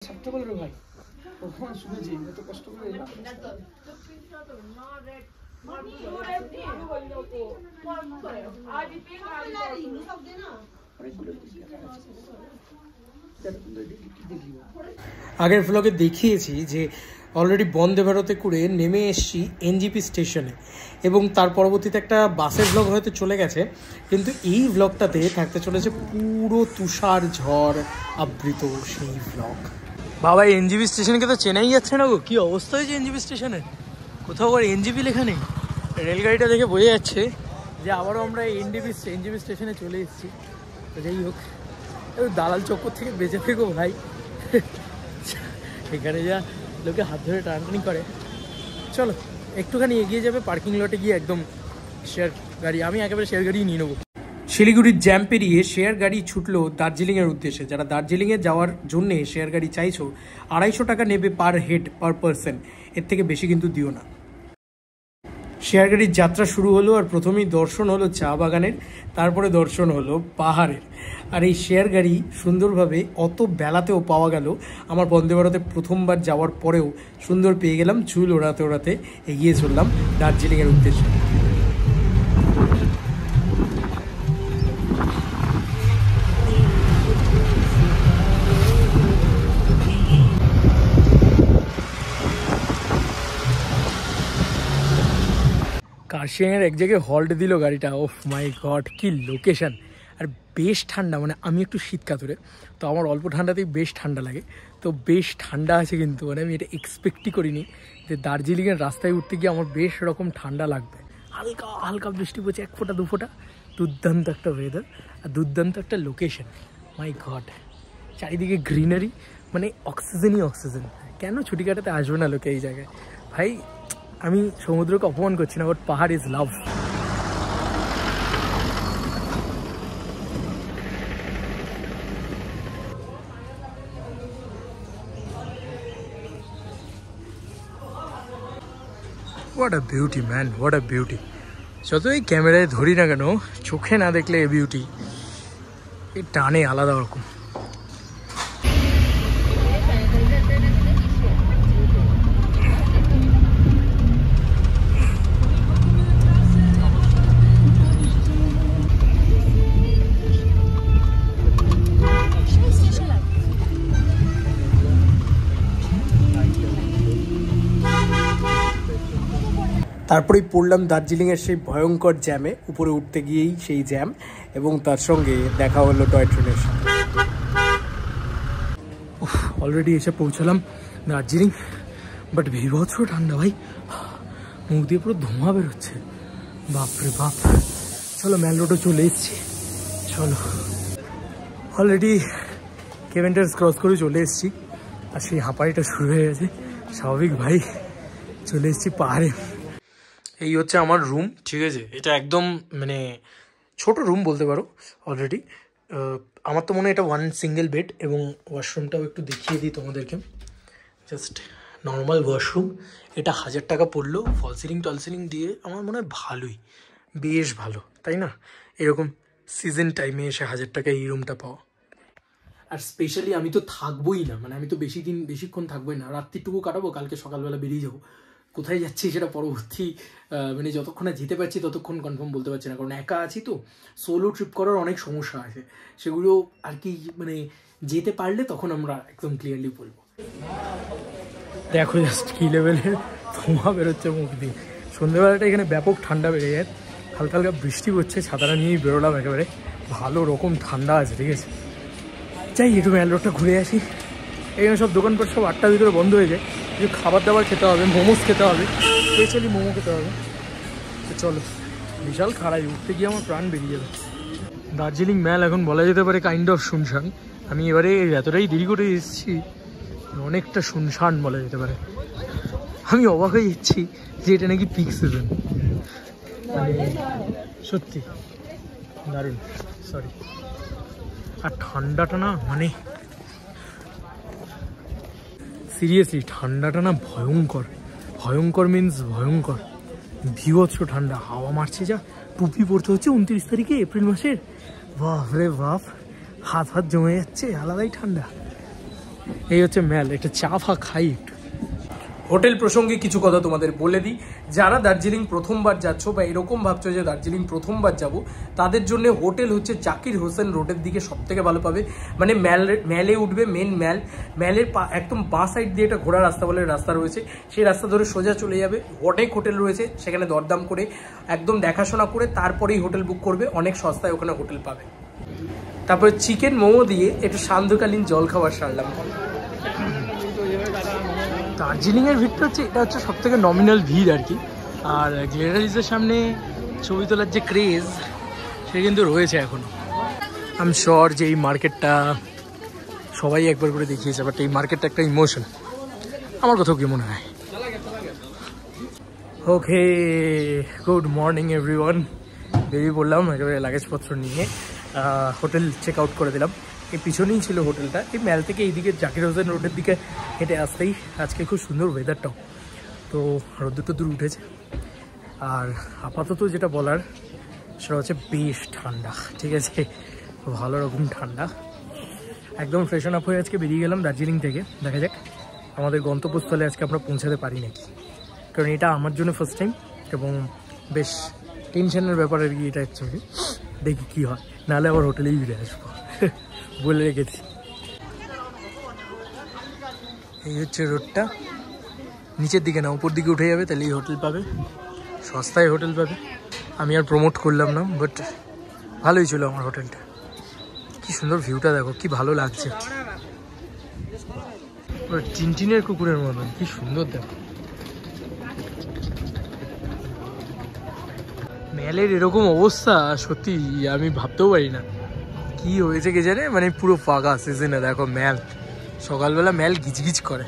সাতটা বলে রে ভাই, কখন শুনেছি এত কষ্ট করে এলাম। আগের ব্লগে দেখিয়েছি যে অলরেডি বন্দে ভারতে করে নেমে এসেছি এনজিপি স্টেশনে, এবং তার পরবর্তীতে একটা বাসের ব্লগ হয়তো চলে গেছে, কিন্তু এই ব্লগটাতে থাকতে চলেছে পুরো তুষার ঝড় আবৃত সেই ব্লগ। বাবা এনজিপি স্টেশনকে তো চেনাই যাচ্ছে না গো, কী অবস্থা হয়েছে এনজিপি স্টেশনে, কোথাও আবার এনজিপি লেখা নেই। রেলগাড়িটা দেখে বোঝা যাচ্ছে যে আবারও আমরা এনজিপি স্টেশনে চলে এসেছি। তো যাই হোক, দালাল চক্কর থেকে বেঁচে থেকো ভাই, এখানে যা লোকে হাত ধরে টানাটানি করে। চলো একটুখানি এগিয়ে যাবে, পার্কিং লটে গিয়ে একদম শেয়ার গাড়ি, আমি একেবারে শেয়ার গাড়ি নিয়ে নেবো। শিলিগুড়ির জ্যাম পেরিয়ে শেয়ার গাড়ি ছুটলো দার্জিলিংয়ের উদ্দেশ্যে। যারা দার্জিলিংয়ে যাওয়ার জন্যে শেয়ার গাড়ি চাইছো, 250 টাকা নেবে পার হেড পার পারসন, এর থেকে বেশি কিন্তু দিও না। শেয়ার গাড়ির যাত্রা শুরু হলো, আর প্রথমেই দর্শন হলো চা বাগানের, তারপরে দর্শন হলো পাহাড়ের। আর এই শেয়ার গাড়ি সুন্দরভাবে অত বেলাতেও পাওয়া গেল। আমার বন্দে ভারতে প্রথমবার যাওয়ার পরেও সুন্দর পেয়ে গেলাম। চুল ওড়াতে ওড়াতে এগিয়ে চললাম দার্জিলিংয়ের উদ্দেশ্যে। কার্শিয়াংয়ের এক জায়গায় হল্ট দিল গাড়িটা। ওফ মাই গড, কি লোকেশান! আর বেশ ঠান্ডা, মানে আমি একটু শীত কাতুরে, তো আমার অল্প ঠান্ডাতেই বেশ ঠান্ডা লাগে। তো বেশ ঠান্ডা আছে, কিন্তু মানে আমি এটা এক্সপেক্টই করিনি যে দার্জিলিংয়ের রাস্তায় উঠতে গিয়ে আমার বেশ রকম ঠান্ডা লাগবে। হালকা হালকা বৃষ্টি পড়ছে, 1 ফোঁটা 2 ফোঁটা। দুর্দান্ত একটা ওয়েদার আর দুর্দান্ত একটা লোকেশন। মাই গড, চারিদিকে গ্রিনারি, মানে অক্সিজেনই অক্সিজেন। কেন ছুটি কাটাতে আসবে না লোকে এই জায়গায়? ভাই আমি সমুদ্রকে অপমান করছি না, বাট পাহাড় is love. What a beauty man, what a beauty. যতই ক্যামেরায় ধরি না কেন, চোখে না দেখলে এই বিউটি এই টানে আলাদা রকম। তারপরেই পড়লাম দার্জিলিংয়ের সেই ভয়ঙ্কর জ্যামে। উপরে উঠতে গিয়েই সেই জ্যাম, এবং তার সঙ্গে দেখা হলো টয় ট্রেনের সাথে। অলরেডি এসে পৌঁছলাম দার্জিলিং, বাট বিভৎস ঠান্ডা ভাই, মুখ দিয়ে পুরো ধোঁয়া বেরোচ্ছে, বাপরে বাপ। চলো ম্যাল রোডে চলে এসেছি, চলো। অলরেডি কেভেন্টার্স ক্রস করে চলে এসেছি, আর সেই হাঁপাড়িটা শুরু হয়ে গেছে। স্বাভাবিক ভাই, চলে এসেছি পাহাড়ে। এই হচ্ছে আমার রুম, ঠিক আছে? এটা একদম মানে ছোট রুম বলতে পারো। অলরেডি আমার তো মনে হয় এটা 1 সিঙ্গেল বেড, এবং ওয়াশরুমটাও একটু দেখিয়ে দিই তোমাদেরকে। Just normal washroom. এটা 1000 টাকা পড়লো, ফল সিলিং টল সিলিং দিয়ে। আমার মনে হয় ভালোই, বেশ ভালো, তাই না? এরকম সিজন টাইমে এসে 1000 টাকা এই রুমটা পাওয়া। আর স্পেশালি আমি তো থাকবোই না, মানে আমি তো বেশিক্ষণ থাকবোই না, রাত্রিটুকু কাটাবো, কালকে সকালবেলা বেরিয়ে যাবো। কোথায় যাচ্ছি সেটা পরবর্তী, মানে যতক্ষণে যেতে পারছি ততক্ষণ কনফার্ম বলতে পারছি না, কারণ একা আছি তো। সোলো ট্রিপ করার অনেক সমস্যা আছে, সেগুলো আর কি মানে যেতে পারলে তখন আমরা একদম ক্লিয়ারলি বলবো। দেখো জাস্ট কী লেভেলের ধোঁয়া বেরোচ্ছে মুখ দিয়ে। সন্ধ্যেবেলাটা এখানে ব্যাপক ঠান্ডা বেড়ে যায়, হালকা হালকা বৃষ্টি পড়ছে, ছাতাটা নিয়েই বেরোলাম। একেবারে ভালো রকম ঠান্ডা আছে, ঠিক আছে? যাই একটু ম্যাল রোডটা ঘুরে আসি। এখানে সব দোকানপাট সব 8টার ভিতরে বন্ধ হয়ে যায়। কিছু খাবার দাবার খেতে হবে, মোমোস খেতে হবে, স্পেশালি মোমো খেতে হবে। তো চলো, বিশাল খাড়াই, উঠতে গিয়ে আমার প্রাণ বেরিয়ে যাবে। দার্জিলিং ম্যাল এখন বলা যেতে পারে কাইন্ড অফ শুনশান। আমি এবারে এতটাই দেরি করে এসেছি, অনেকটা শুনশান বলা যেতে পারে। আমি অবাক হয়ে যাচ্ছি যে এটা নাকি পিক সিজন, মানে সত্যি দারুণ। সরি, আর ঠান্ডাটা না, মানে সিরিয়াসলি ঠান্ডাটা না ভয়ঙ্কর। ভয়ঙ্কর মিন্স ভয়ঙ্কর, বিভৎস ঠান্ডা। হাওয়া মারছে যা, টুপি পড়তে হচ্ছে 29 তারিখে এপ্রিল মাসের। বাপ রে বাপ, হাত জমে যাচ্ছে, আলাদাই ঠান্ডা। এই হচ্ছে ম্যাল, একটা চা ফা খাই একটু। হোটেল প্রসঙ্গে কিছু কথা তোমাদের বলে দিই, যারা দার্জিলিং প্রথমবার যাচ্ছ বা এরকম ভাবছো যে দার্জিলিং প্রথমবার যাব, তাদের জন্য হোটেল হচ্ছে জাকির হোসেন রোডের দিকে সব থেকে ভালো পাবে। মানে ম্যালে উঠবে, মেন ম্যালের একদম বাঁ সাইড দিয়ে একটা ঘোড়া রাস্তা বলে রাস্তা রয়েছে, সেই রাস্তা ধরে সোজা চলে যাবে। অনেক হোটেল রয়েছে, সেখানে দরদাম করে একদম দেখাশোনা করে তারপরেই হোটেল বুক করবে, অনেক সস্তায় ওখানে হোটেল পাবে। তারপরে চিকেন মোমো দিয়ে একটু সান্ধ্যকালীন জল খাবার সারলাম। দার্জিলিংয়ের ভিড়টা হচ্ছে, এটা হচ্ছে সব থেকে নমিনাল ভিড় আর কি। আর গ্লেনারিজের সামনে ছবি তোলার যে ক্রেজ, সে কিন্তু রয়েছে এখনো। আমি শিওর যে এই মার্কেটটা সবাই একবার করে দেখিয়েছে, বাট এই মার্কেটটা একটা ইমোশন, আমার কোথাও কি মনে হয়। ওকে, গুড মর্নিং এভরিওয়ান। বেরিয়ে পড়লাম একেবারে লাগেজপত্র নিয়ে, হোটেল চেক আউট করে দিলাম। এই পিছনেই ছিল হোটেলটা। এই ম্যাল থেকে এইদিকে জাকির হোসেন রোডের দিকে হেঁটে আসতেই আজকে খুব সুন্দর ওয়েদারটাও, তো রোদ্দুর দূর উঠেছে। আর আপাতত যেটা বলার সেটা হচ্ছে বেশ ঠান্ডা, ঠিক আছে, ভালো রকম ঠান্ডা। একদম ফ্রেশন আপ হয়ে আজকে বেরিয়ে গেলাম দার্জিলিং থেকে। দেখা যাক আমাদের গন্তব্যস্থলে আজকে আমরা পৌঁছাতে পারি নাকি, কারণ এটা আমার জন্য ফার্স্ট টাইম এবং বেশ টেনশনের ব্যাপার আর কি এটা অ্যাকচুয়ালি। দেখি কী হয়, নাহলে আবার হোটেলেই ফিরে আসবো বলে রেখেছি। এই হচ্ছে রোডটা, নিচের দিকে না উপর দিকে উঠে যাবে, তাহলেই হোটেল পাবে, সস্তায় হোটেল পাবে। আমি আর প্রমোট করলাম না, বাট ভালোই ছিল আমার হোটেলটা। কি সুন্দর ভিউটা দেখো, কি ভালো লাগছে, টিনটিনের কুকুরের মতন, কি সুন্দর দেখো। ম্যালের এরকম অবস্থা সত্যি আমি ভাবতেও পারি না কি হয়েছে কে জানে। মানে পুরো ফাঁকা সিজনে দেখো ম্যাল, সকালবেলা ম্যাল গিজগিজ করে।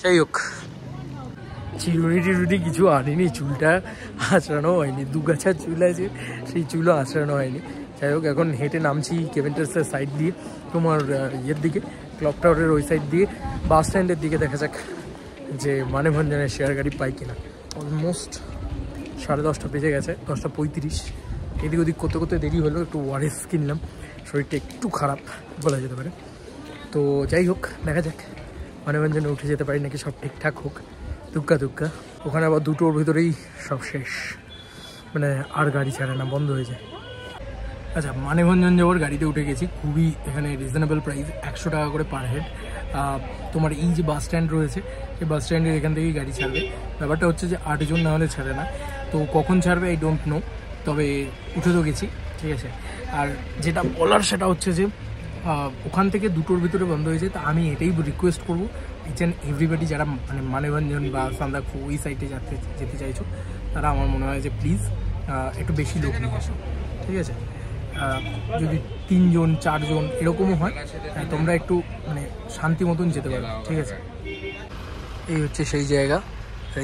যাই হোক, চিরুনি টিরুনি কিছু আনিনি, চুলটা আঁচড়ানো হয়নি, দুগাছা চুল আছে, সেই চুলও আঁচড়ানো হয়নি। যাই হোক, এখন হেঁটে নামছি কেভেন্টার্সের সাইড দিয়ে, তোমার ইয়ের দিকে, ক্লক টাওয়ারের ওই সাইড দিয়ে বাস স্ট্যান্ডের দিকে। দেখা যাক যে মানেভঞ্জনের শেয়ার গাড়ি পাই কিনা। অলমোস্ট 10:30 বেজে গেছে, 10:35। এদিক ওদিক করতে করতে দেরি হলো, একটু ওয়ারেস কিনলাম, শরীরটা একটু খারাপ বলা যেতে পারে। তো যাই হোক, দেখা যাক মানেভঞ্জনে উঠে যেতে পারি নাকি, সব ঠিকঠাক হোক। দুগ্গা ওখানে আবার 2টোর ভিতরেই সব শেষ, মানে আর গাড়ি ছাড়ে না, বন্ধ হয়ে যায়। আচ্ছা, মানেভঞ্জন যাওয়ার গাড়িতে উঠে গেছি, খুবই এখানে রিজনেবল প্রাইস, 100 টাকা করে পার হেড। তোমার এই যে বাস স্ট্যান্ড রয়েছে, সেই বাস স্ট্যান্ডের এখান থেকেই গাড়ি ছাড়বে। ব্যাপারটা হচ্ছে যে 8 জন না হলে ছাড়ে না, তো কখন ছাড়বে আই ডোন্ট নো, তবে উঠে তো গেছি, ঠিক আছে। আর যেটা বলার সেটা হচ্ছে যে ওখান থেকে 2টোর ভিতরে বন্ধ হয়েছে। তা আমি এটাই রিকোয়েস্ট করবো ইচ অ্যান্ড এভরিবডি যারা মানে মানেভঞ্জন বা সান্দাকফু ওই সাইডে যেতে চাইছো, তারা আমার মনে হয় যে প্লিজ একটু বেশি লোক নিয়ে আসো, ঠিক আছে। যদি 3 জন 4 জন এরকমও হয়, তোমরা একটু মানে শান্তি মতন যেতে পারো, ঠিক আছে। এই হচ্ছে সেই জায়গা,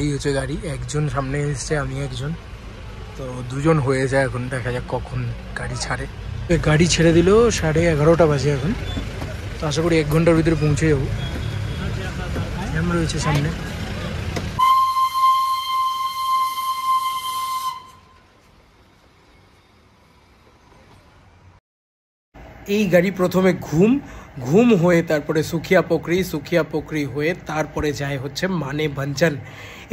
এই হচ্ছে গাড়ি, একজন সামনে এসছে, আমি একজন, তো 2 জন হয়ে যায় এখন। দেখা যাক কখন গাড়ি ছাড়ে। গাড়ি ছেড়ে দিল 11:30 বাজে এখন, তো আশা করি 1 ঘন্টার ভিতরে পৌঁছে যাবো। জ্যাম রয়েছে সামনে। এই গাড়ি প্রথমে ঘুম হয়ে তারপরে সুখিয়া পোখরি হয়ে তারপরে যায় হচ্ছে মানেভঞ্জন।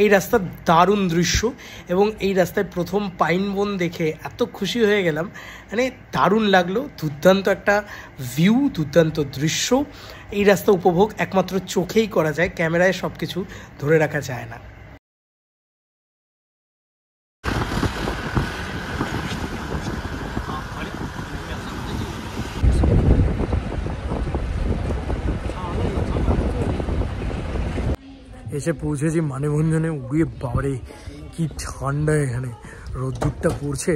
এই রাস্তার দারুণ দৃশ্য, এবং এই রাস্তায় প্রথম পাইন বন দেখে এত খুশি হয়ে গেলাম, মানে দারুণ লাগলো। দুর্দান্ত একটা ভিউ, দুর্দান্ত দৃশ্য। এই রাস্তা উপভোগ একমাত্র চোখেই করা যায়, ক্যামেরায় সব কিছু ধরে রাখা যায় না। এসে পৌঁছেছি মানেভঞ্জনে। উড়িয়ে বাবারে কি ঠান্ডা এখানে, রোদ্দুরটা পড়ছে।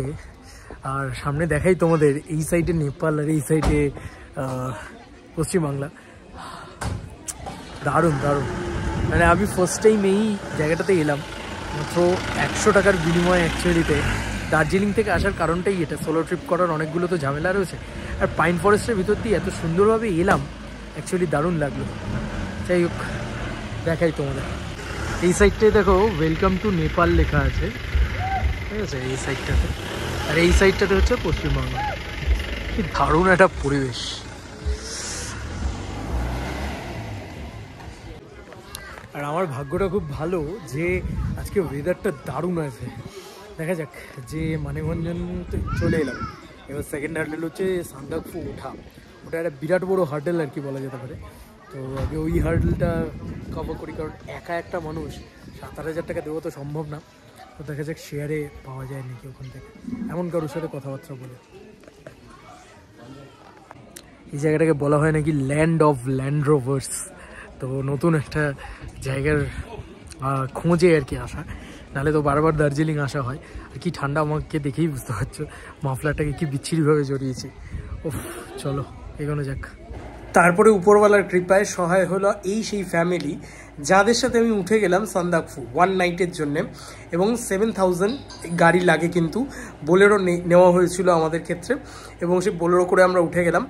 আর সামনে দেখাই তোমাদের, এই সাইডে নেপাল আর এই সাইডে পশ্চিমবাংলা। দারুণ দারুণ, মানে আমি ফার্স্ট টাইম এই জায়গাটাতে এলাম, মাত্র 100 টাকার বিনিময়ে। অ্যাকচুয়ালিতে দার্জিলিং থেকে আসার কারণটাই এটা, সোলো ট্রিপ করার অনেকগুলো তো ঝামেলা রয়েছে, আর পাইন ফরেস্টের ভিতর দিয়ে এত সুন্দরভাবে এলাম, অ্যাকচুয়ালি দারুণ লাগলো। যাই হোক, দেখাই তোমাদের এই সাইডটায় দেখো ওয়েলকাম টু নেপাল লেখা আছে, ঠিক আছে, এই সাইডটাতে। আর এই সাইডটাতে হচ্ছে পশ্চিমবঙ্গ। কি দারুণ একটা পরিবেশ। আর আমার ভাগ্যটা খুব ভালো যে আজকে ওয়েদারটা দারুণ আছে। দেখা যাক, যে মানেভঞ্জন চলে এলাম, এবার সেকেন্ড হার্ডেল হচ্ছে সান্দাকফু ওঠা। ওটা একটা বিরাট বড় হার্ডেল আর কি বলা যেতে পারে। তো আগে ওই হার্ডেলটা কভার করি, কারণ একা একটা মানুষ 7,000 টাকা দেওয়া তো সম্ভব না। তো দেখা যাক শেয়ারে পাওয়া যায় নাকি ওখান থেকে, এমন কারোর সাথে কথাবার্তা বলে। এই জায়গাটাকে বলা হয় নাকি ল্যান্ড অফ ল্যান্ড রোভার্স। তো নতুন একটা জায়গার খোঁজে আর কি আসা, নাহলে তো বারবার দার্জিলিং আসা হয়। আর কি ঠান্ডা, আমাকে দেখেই বুঝতে পারছো মাফলারটাকে কি বিচ্ছিরিভাবে জড়িয়েছি। ওফ, চলো এগোনো যাক। তারপরে উপরওয়ালার কৃপায় সহায় হলো এই সেই ফ্যামিলি যাদের সাথে আমি উঠে গেলাম সান্দাকফু 1 নাইটের জন্যে। এবং 7,000 গাড়ি লাগে, কিন্তু বোলেরো নেওয়া হয়েছিল আমাদের ক্ষেত্রে, এবং সেই বোলেরো করে আমরা উঠে গেলাম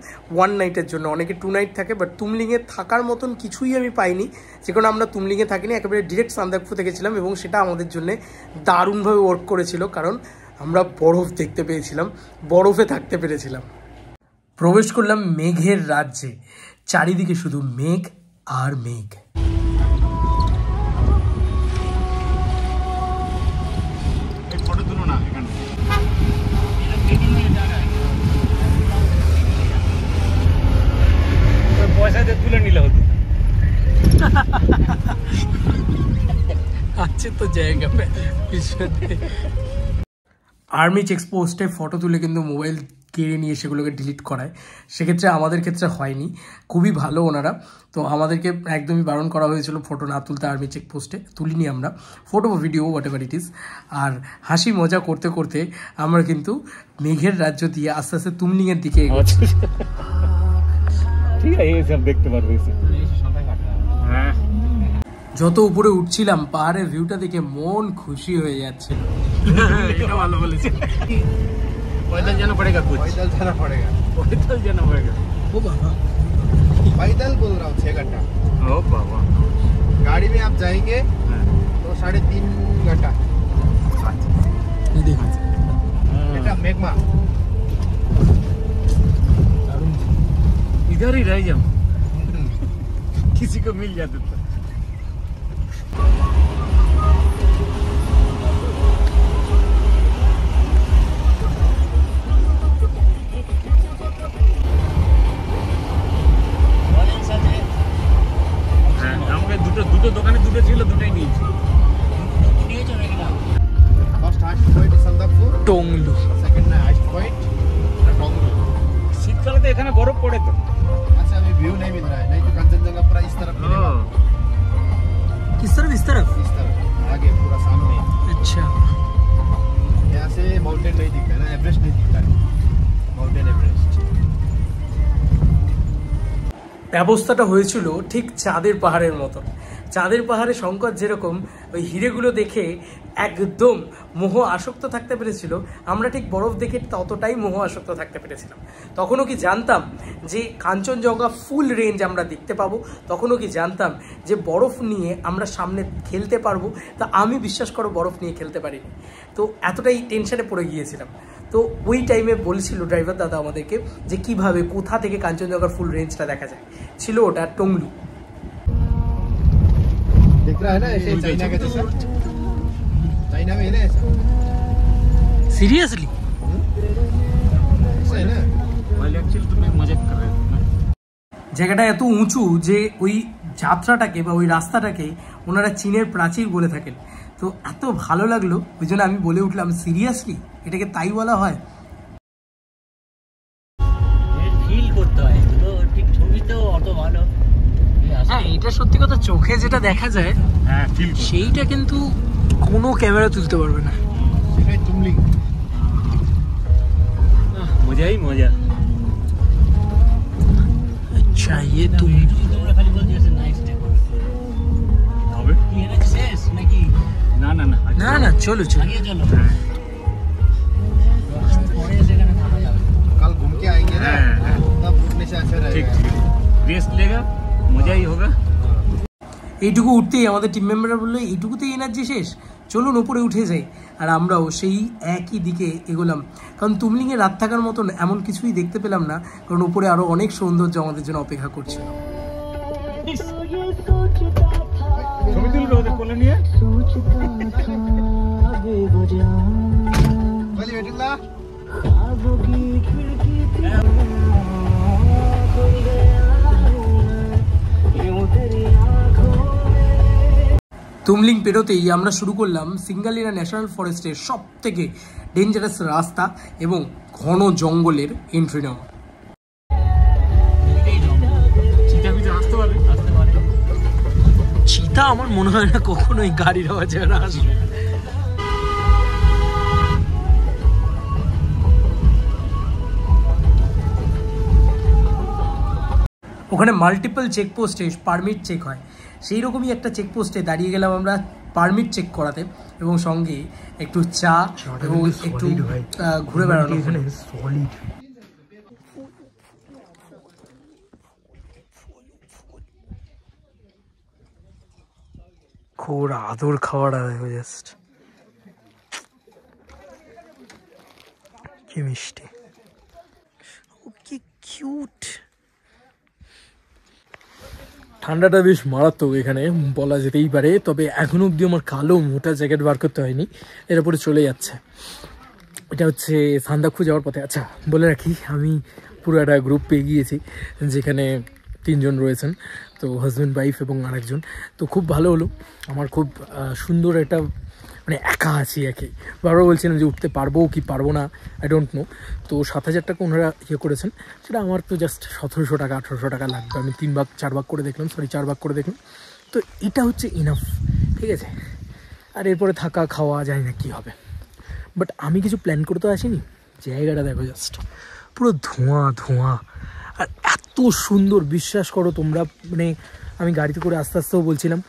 1 নাইটের জন্য। অনেকে 2 নাইট থাকে, বাট তুমলিংয়ে থাকার মতন কিছুই আমি পাইনি, যে কারণে আমরা তুমলিংয়ে থাকিনি, একেবারে ডিরেক্ট সান্দাকফু থেকেছিলাম। এবং সেটা আমাদের জন্য দারুণভাবে ওয়ার্ক করেছিল, কারণ আমরা বরফ দেখতে পেয়েছিলাম, বরফে থাকতে পেরেছিলাম। প্রবেশ করলাম মেঘের রাজ্যে, চারিদিকে শুধু মেঘ আর মেঘ। পয়সা দিয়ে তুলে নিলে হতো। আছে তো জায়গা পিছনে। আর্মি চেকপোস্টে ফটো তুলে কিন্তু মোবাইল কেড়ে নিয়ে সেগুলোকে ডিলিট করায়, সেক্ষেত্রে আমাদের ক্ষেত্রে হয়নি। খুবই ভালো ওনারা। তো আমাদেরকে একদমই বারণ করা হয়েছিল ফটো না তুলতে আর্মি চেকপোস্টে, তুলিনি আমরা photo video whatever it is. আর হাসি মজা করতে করতে আমরা কিন্তু মেঘের রাজ্য দিয়ে আস্তে আস্তে তুমলিংয়ের দিকে এগোচ্ছি। ঠিক আছে, এই সব দেখতে পারবে। হ্যাঁ, যত উপরে উঠছিলাম পাহাড়ের ভিউটা দেখে মন খুশি হয়ে যাচ্ছিল। এটা ভালো বলেছে। पैदल जाना पड़ेगा, कुछ पैदल जाना पड़ेगा, पैदल जाना पड़ेगा। ओ बाबा, पैदल बोल रहा हूँ 6 घंटा। ओ बाबा, गाड़ी में आप जाएंगे तो 3.5 घंटा। ये देखो बेटा मेघमा, इधर ही रह जाओ, किसी को मिल जाते तो। দুটো দোকানে দুটো ছিল, দুটোই নিয়েছি। First highest point Sandakphu, Tonglu, second highest point Tonglu. শীতকালে তো এখানে বরফ পড়ে তো। अच्छा अभी व्यू नहीं मिल रहा है, नहीं तो कंचनजंगा पूरा इस तरफ मिलेगा। किस तरफ? इस तरफ आगे पूरा सामने। अच्छा, यहाँ से माउंटेन नहीं दिखता है ना, एवरेस्ट नहीं दिखता है, माउंटेन एवरेस्ट। ব্যবস্থাটা হয়েছিল ঠিক চাঁদের পাহাড়ের মতো। চাঁদের পাহাড়ে শঙ্কর যেরকম ওই হিরেগুলো দেখে একদম মোহ আসক্ত থাকতে পেরেছিল, আমরা ঠিক বরফ দেখে ততটাই মোহ আসক্ত থাকতে পেরেছিলাম। তখনও কি জানতাম যে কাঞ্চনজঙ্ঘা ফুল রেঞ্জ আমরা দেখতে পাবো, তখনও কি জানতাম যে বরফ নিয়ে আমরা সামনে খেলতে পারবো। তা আমি বিশ্বাস করো বরফ নিয়ে খেলতে পারিনি, তো এতটাই টেনশনে পড়ে গিয়েছিলাম। তো ওই টাইমে বলছিল ড্রাইভার দাদা আমাদেরকে যে কিভাবে কোথা থেকে কাঞ্চনজঙ্ঘার ফুল রেঞ্জটা দেখা যায়। ছিল ওটা টংলু। दिख रहा है ना ऐसे चाइना के जैसा, चाइना में है ना ऐसा। सीरियसली ऐसा है ना, मैं एक्चुअली तुम्हें मजाक कर रहा हूं। জায়গাটা এত উঁচু যে ওই যাত্রাটাকে বা ওই রাস্তাটাকে ওনারা চীনের প্রাচীর বলে থাকেন। তো এত ভালো লাগলো, ওই জন্য আমি বলে উঠলাম সিরিয়াসলি এটাকে তাই বলা হয়। ফিল করতে হয় তো, ঠিক ছবিতেও অত ভালো। হ্যাঁ, এটা সত্যি কথা, চোখে যেটা দেখা যায় হ্যাঁ ফিল সেইটা কিন্তু কোনো ক্যামেরা তুলতে পারবে না। সেটাই তুমলিং, মজাই মজা। আচ্ছা, ये तुम তোমরা খালি বলছো যে নাইস ডে হবে কি এটা শেষ নাকি? না না না না না, চলো চলো। আগে চলো, পরে সেখানে থাকা যাবে। कल घूम के आएंगे ना, तब घूमने से अच्छा रहेगा। ठीक ठीक, रेस्ट लेगा, मजा ही होगा। এইটুকু উঠতেই আমাদের টিম মেম্বাররা বললো এইটুকুতেই এনার্জি শেষ, চলুন ওপরে উঠে যাই। আর আমরাও সেই একই দিকে এগোলাম, কারণ তুমলিংয়ে রাত থাকার মতন এমন কিছুই দেখতে পেলাম না, কারণ উপরে আরো অনেক সৌন্দর্য আমাদের জন্য অপেক্ষা করছিল। তুমলিং পেরোতেই আমরা শুরু করলাম সিঙ্গালিলা ন্যাশনাল ফরেস্টের সব থেকে ডেঞ্জারাস রাস্তা এবং ঘন জঙ্গলের এন্ট্রি নেওয়া। চিতা আমার মনে হয় না কখনোই গাড়ির আওয়াজে আসবে। ওখানে মাল্টিপল চেকপোস্টে পারমিট চেক হয়, সেই রকমই একটা চেকপোস্টে দাঁড়িয়ে গেলাম আমরা পারমিট চেক করাতে, এবং সঙ্গে একটু চা এবং একটু ঘুরে বেড়ানো। খুব আদর খাওয়াটা দেখো, জাস্ট কি মিষ্টি, কি কিউট। ঠান্ডাটা বেশ মারাত্মক এখানে বলা যেতেই পারে, তবে এখনো অবধি আমার কালো মোটা জ্যাকেট বার করতে হয়নি, এর উপরে চলে যাচ্ছে। এটা হচ্ছে সান্দাকফু যাওয়ার পথে। আচ্ছা বলে রাখি, আমি পুরো একটা গ্রুপ পেয়ে গিয়েছি, যেখানে 3 জন রয়েছেন, তো হাজব্যান্ড ওয়াইফ এবং আরেকজন। তো খুব ভালো হলো, আমার খুব সুন্দর একটা মানে একা আছি একে, বারবার বলছিলাম যে উঠতে পারবো কি পারবো না, আই ডোন্ট নো। তো 7,000 টাকা ওনারা ইয়ে করেছেন, সেটা আমার তো জাস্ট 1700 টাকা 1800 টাকা লাগবে। আমি 4 ভাগ করে দেখলাম, 4 ভাগ করে দেখলাম, তো এটা হচ্ছে ইনাফ, ঠিক আছে। আর এরপরে থাকা খাওয়া জানি না কী হবে, বাট আমি কিছু প্ল্যান করতে আসিনি। জায়গাটা দেখো, জাস্ট পুরো ধোঁয়া ধোঁয়া, আর এত সুন্দর, বিশ্বাস করো তোমরা, মানে আমি গাড়িতে করে আস্তে আস্তেও বলছিলাম,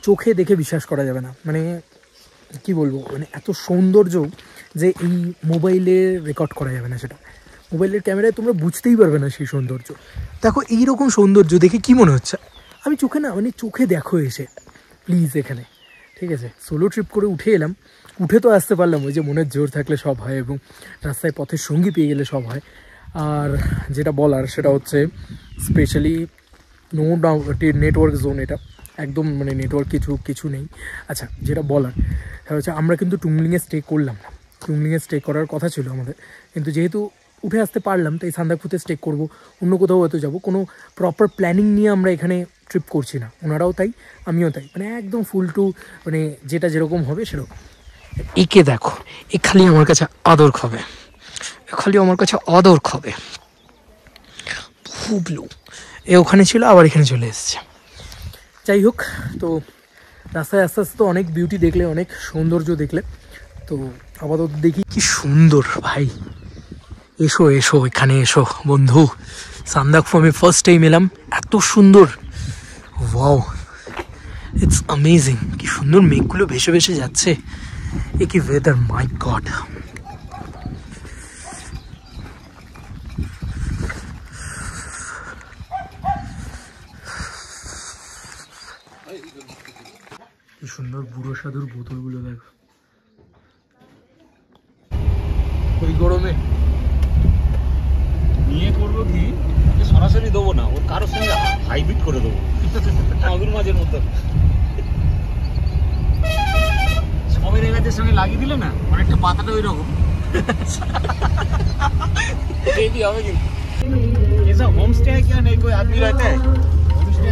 চোখে দেখে বিশ্বাস করা যাবে না, মানে কি বলবো, মানে এত সৌন্দর্য যে এই মোবাইলে রেকর্ড করা যাবে না, সেটা মোবাইলের ক্যামেরায় তোমরা বুঝতেই পারবে না সেই সৌন্দর্য। দেখো এইরকম সৌন্দর্য দেখে কি মনে হচ্ছে, আমি চোখে না, মানে চোখে দেখো এসে প্লিজ এখানে, ঠিক আছে। সোলো ট্রিপ করে উঠে এলাম, উঠে তো আসতে পারলাম, ওই যে মনের জোর থাকলে সব হয়, এবং রাস্তায় পথের সঙ্গী পেয়ে গেলে সব হয়। আর যেটা বলার সেটা হচ্ছে স্পেশালি নো নেটওয়ার্ক জোন, এটা একদম মানে নেটওয়ার্ক কিছু নেই। আচ্ছা যেটা বলার সেটা হচ্ছে, আমরা কিন্তু টুমলিংয়ে স্টে করলাম না, টুমলিংয়ে স্টে করার কথা ছিল আমাদের, কিন্তু যেহেতু উঠে আসতে পারলাম তাই সান্দাকফুতে স্টে করব, অন্য কোথাও হয়তো যাবো। কোনো প্রপার প্ল্যানিং নিয়ে আমরা এখানে ট্রিপ করছি না, ওনারাও তাই আমিও তাই, মানে একদম ফুল টু, মানে যেটা যেরকম হবে সেরকম। একে দেখো, এ খালি আমার কাছে আদর খাবে, খালি আমার কাছে আদর খাবে, বুবলু এ ওখানে ছিল, আবার এখানে চলে এসেছে। যাই হোক, তো রাস্তায় আস্তে আস্তে তো অনেক বিউটি দেখলে, অনেক সৌন্দর্য দেখলে, তো আপাতত দেখি কি সুন্দর। ভাই এসো এসো, এখানে এসো বন্ধু, সান্দাকফু আমি ফার্স্ট টাইম এলাম, এত সুন্দর, ওয়াও ইটস অ্যামেজিং। কি সুন্দর মেঘগুলো ভেসে ভেসে যাচ্ছে, এ কি ওয়েদার, মাই গড। কি সুন্দর বুড়ো সাধুর বোতলগুলো দেখো, ওই গরমে নিয়ে করবো কি, সরাসরি দেবো না, ওর কারোর সঙ্গে হাইব্রিড করে দেবো, মাগুর মাঝের মধ্যে সবের গাছের সঙ্গে লাগিয়ে দিলে না, অনেকটা পাতাটা ওই রকম হবে। কিন্তু ऐसा होम स्टे है क्या, नहीं कोई आदमी रहता है होम स्टे?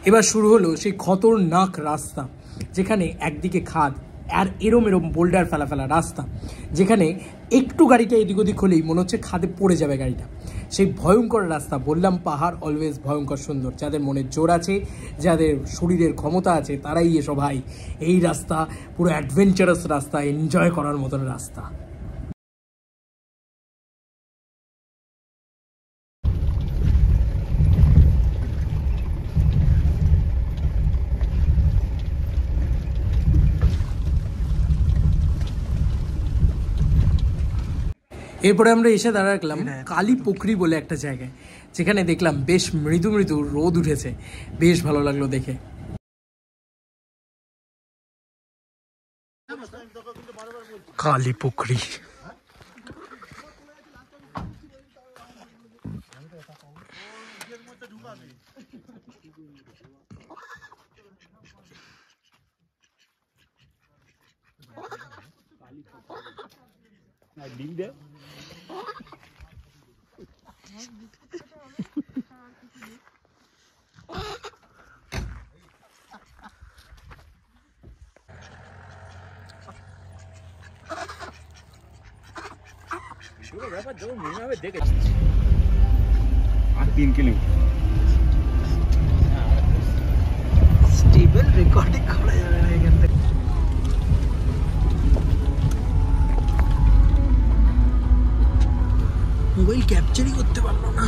এবার শুরু হলো সেই খতরনাক রাস্তা, যেখানে একদিকে খাদ আর এরম বোল্ডার ফেলা ফেলা রাস্তা, যেখানে একটু গাড়িটা এদিক ওদিক হলেই মনে হচ্ছে খাদে পড়ে যাবে গাড়িটা। সেই ভয়ঙ্কর রাস্তা, বললাম পাহাড় অলওয়েজ ভয়ঙ্কর সুন্দর, যাদের মনে জোর আছে, যাদের শরীরের ক্ষমতা আছে, তারাই এসো ভাই, এই রাস্তা পুরো অ্যাডভেঞ্চারাস রাস্তা, এনজয় করার মতন রাস্তা। এরপরে আমরা এসে দাঁড়ালাম কালী পুকুরি বলে একটা জায়গায়, যেখানে দেখলাম বেশ মৃদু মৃদু রোদ উঠেছে, বেশ ভালো লাগলো দেখে। কালী পুকুরি ডিম দে ব্যাপার যখন মনে হবে দেখে 3 কিলোমিটার স্টেবল রেকর্ডিং করা যাবে না এখান থেকে। মোবাইল ক্যাপচারই করতে পারলো না।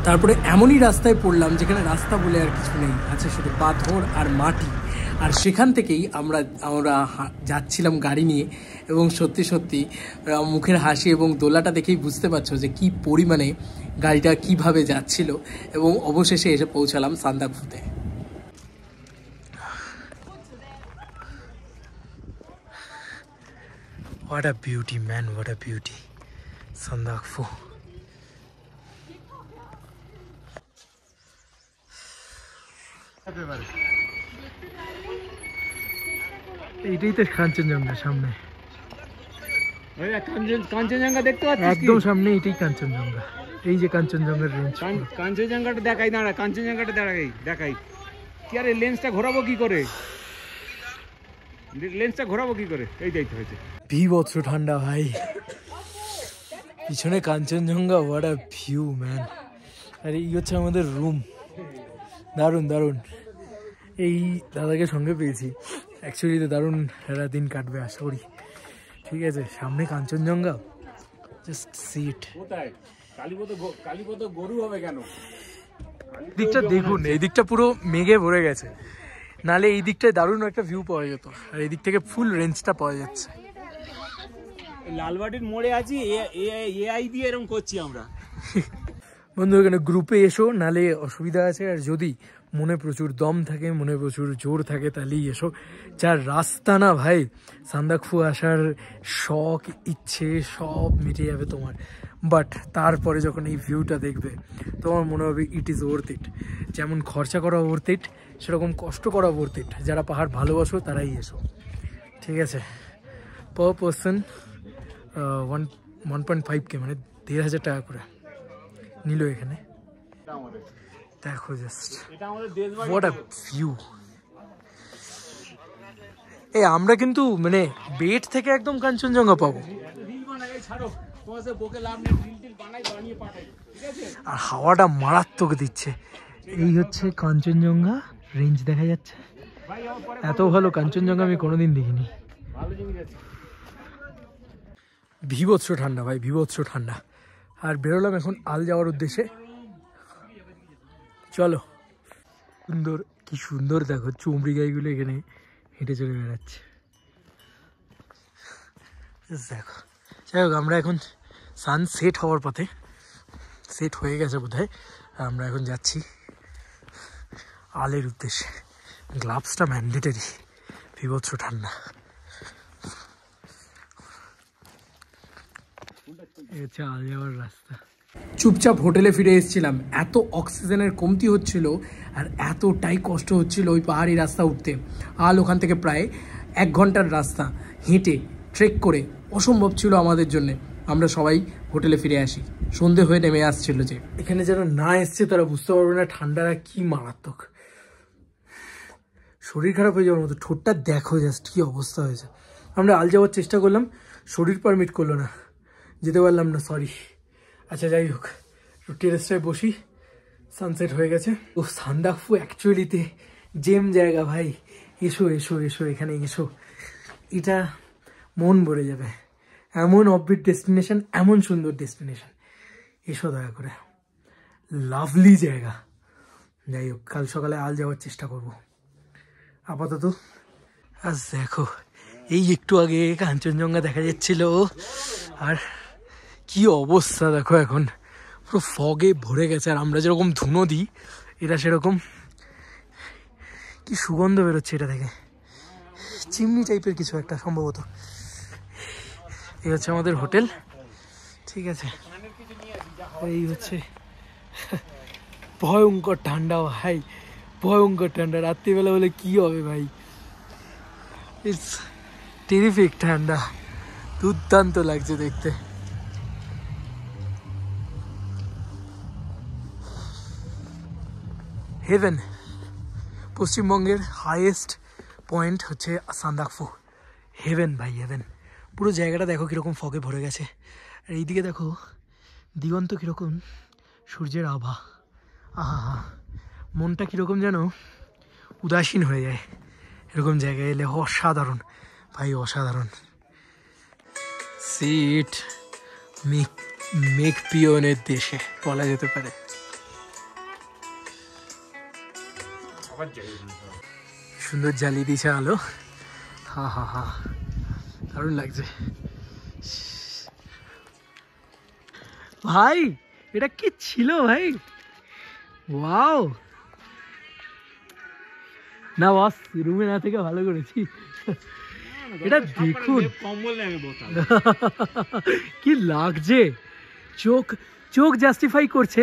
তারপরে এমনই রাস্তায় পড়লাম যেখানে রাস্তা বলে আর কিছু নেই, আছে শুধু পাথর আর মাটি। আর সেখান থেকেই আমরা যাচ্ছিলাম গাড়ি নিয়ে, এবং সত্যি সত্যি মুখের হাসি এবং দোলাটা দেখেই বুঝতে পারছো যে কি পরিমাণে গাড়িটা কিভাবে যাচ্ছিল। এবং অবশেষে এসে পৌঁছালাম সান্দাকফুতে। What a beauty, man, what a beauty. Sandakphu. এইটাই তো কাঞ্চনজঙ্ঘা সামনে, কাঞ্চনজঙ্ঘা দেখতে পাচ্ছিস? একদম সামনে এটাই কাঞ্চনজঙ্ঘা। এই যে কাঞ্চনজঙ্ঘার রেঞ্জ, কাঞ্চনজঙ্ঘাটা দেখাই, দাঁড়া কাঞ্চনজঙ্ঘাটা দেখাই। কি আরে লেন্সটা ঘোরাবো কি করে? এই দেখতে হয়েছে। বীভৎস ঠান্ডা ভাই, পিছনে Kanchenjunga. What a view man. আর এই হচ্ছে আমাদের রুম। দারুণ দারুণ। এই দাদাকে সঙ্গে পেয়েছি, অ্যাকচুয়ালি তো দারুণ একটা দিন কাটবে আশা করি। ঠিক আছে, সামনে কাঞ্চনজঙ্ঘা, জাস্ট সি ইট। কালীপদ গরু হবে কেন? দিকটা দেখুন, এই দিকটা পুরো মেঘে ভরে গেছে, নালে এই দিকটায় দারুণ একটা ভিউ পাওয়া যেত। আর এই দিক থেকে ফুল রেঞ্জটা পাওয়া যাচ্ছে। লালবাটির মোড়ে আছি, এআই দিয়ে এরকম করছি আমরা। বন্ধু এখানে গ্রুপে এসো, নালে অসুবিধা আছে। আর যদি মনে প্রচুর দম থাকে, মনে প্রচুর জোর থাকে, তাহলেই এসো। যার রাস্তা না ভাই, সান্দাকফু আসার শখ ইচ্ছে সব মিটে যাবে তোমার। বাট তারপরে যখন এই ভিউটা দেখবে, তোমার মনে হবে ইট ইজ ওয়ার্থ ইট। যেমন খরচা করা ওয়ার্থ ইট, সেরকম কষ্ট করা ওয়ার্থ ইট। যারা পাহাড় ভালোবাসো তারাই এসো, ঠিক আছে? পার পার্সন 1.5K, মানে 1,500 টাকা করে নিল এখানে। দেখো জাস্ট হোয়াট আ ভিউ। এই আমরা কিন্তু মানে বেড থেকে একদম কাঞ্চনজঙ্ঘা পাবো। আর হাওয়াটা মারাত্মক দিচ্ছে। এই হচ্ছে কাঞ্চনজঙ্ঘা রেঞ্জ, দেখা যাচ্ছে। এত ভালো কাঞ্চনজঙ্ঘা আমি কোনোদিন দেখিনি। বীভৎস ঠান্ডা ভাই, বীভৎস ঠান্ডা। আর বেরোলাম এখন আল যাওয়ার উদ্দেশ্যে। চলো। সুন্দর, কি সুন্দর দেখো, চুমড়ি গাইগুলো এখানে হেঁটে চলে বেড়াচ্ছে। দেখো, যাই হোক, আমরা এখন সানসেট হওয়ার পথে, সেট হয়ে গেছে বোধহয়। আমরা এখন যাচ্ছি আলের উদ্দেশ্যে। গ্লাভসটা ম্যান্ডেটারি, বীভৎস ঠান্ডা। আল যাওয়ার রাস্তা। চুপচাপ হোটেলে ফিরে এসেছিলাম। এত অক্সিজেনের কমতি হচ্ছিল আর এতটাই কষ্ট হচ্ছিল ওই পাহাড়ি রাস্তা উঠতে। আল ওখান থেকে প্রায় 1 ঘন্টার রাস্তা হেঁটে ট্রেক করে অসম্ভব ছিল আমাদের জন্যে। আমরা সবাই হোটেলে ফিরে আসি, সন্ধে হয়ে নেমে আসছিল। যে এখানে যারা না এসছে তারা বুঝতে পারবে না ঠান্ডাটা কি মারাত্মক। শরীর খারাপ হয়ে যাওয়ার মতো। ঠোঁটটা দেখো জাস্ট কি অবস্থা হয়েছে। আমরা আল যাওয়ার চেষ্টা করলাম, শরীর পারমিট করলো না, যেতে পারলাম না, সরি। আচ্ছা যাই হোক, টেরেসটায় বসি, সানসেট হয়ে গেছে। ও সান্দাকফু অ্যাকচুয়ালিতে জেম জায়গা ভাই। এসো এসো এসো, এখানে এসো। এটা মন ভরে যাবে। এমন অফবিট ডেস্টিনেশন, এমন সুন্দর ডেস্টিনেশন, এসো দয়া করে, লাভলি জায়গা। যাই হোক, কাল সকালে আল যাওয়ার চেষ্টা করব আপাতত। আর দেখো, এই একটু আগে কাঞ্চনজঙ্ঘা দেখা যাচ্ছিল, আর কি অবস্থা দেখো এখন, পুরো ফগে ভরে গেছে। আর আমরা যেরকম ধুনো দিই, এটা সেরকম। কি সুগন্ধ বেরোচ্ছে এটা থেকে, চিমনি টাইপের কিছু একটা সম্ভবত। এই হচ্ছে আমাদের হোটেল, ঠিক আছে। এই হচ্ছে ভয়ঙ্কর ঠান্ডা ভাই, ভয়ঙ্কর ঠান্ডা। রাত্রিবেলা বলে কি হবে ভাই, ইটস টেরিফিক ঠান্ডা, দুর্দান্ত লাগছে দেখতে। হেভেন, পশ্চিমবঙ্গের হাইয়েস্ট পয়েন্ট হচ্ছে সান্দাকফু। হেভেন ভাই, হেভেন। পুরো জায়গাটা দেখো কীরকম ফগে ভরে গেছে। আর এইদিকে দেখো দিগন্ত কীরকম, সূর্যের আভা, আহা হা, মনটা কীরকম যেন উদাসীন হয়ে যায় এরকম জায়গায় এলে। অসাধারণ ভাই, অসাধারণ। সিট মেঘ পিয়নের দেশে বলা যেতে পারে। সুন্দর জ্বালিয়ে দিয়েছে আলো, হা হা হা, দারুণ লাগছে ভাই। এটা কি ছিল ভাই, ওয়াও। না বস, রুমে না থেকে ভালো করেছি। এটা দেখুন কি লাগছে, চোখ জাস্টিফাই করছে,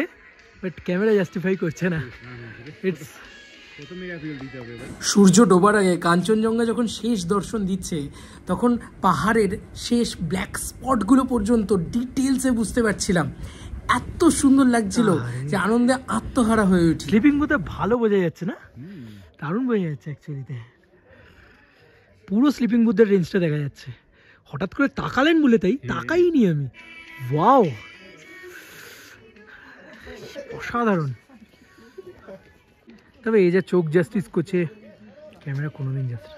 বাট ক্যামেরা জাস্টিফাই করছে না। ইটস সূর্য ডোবার আগে কাঞ্চনজঙ্ঘা যখন শেষ দর্শন দিচ্ছে, তখন পাহাড়ের শেষ ব্ল্যাক স্পটগুলো পর্যন্ত ডিটেলসে বুঝতে পারছিলাম। এত সুন্দর লাগছিল যে আনন্দে আত্মহারা হয়ে উঠি। স্লিপিং বুথে ভালো বোঝা যাচ্ছে না, দারুণ বোঝা যাচ্ছে অ্যাকচুয়ালিতে। পুরো স্লিপিং বুথের রেঞ্জটা দেখা যাচ্ছে। হঠাৎ করে তাকালেন বলে তাই তাকাইনি আমি। ওয়াও, অসাধারণ। তবে এই যে চোখ জাস্টিস করছে, ক্যামেরা কোনোদিন যাচ্ছে।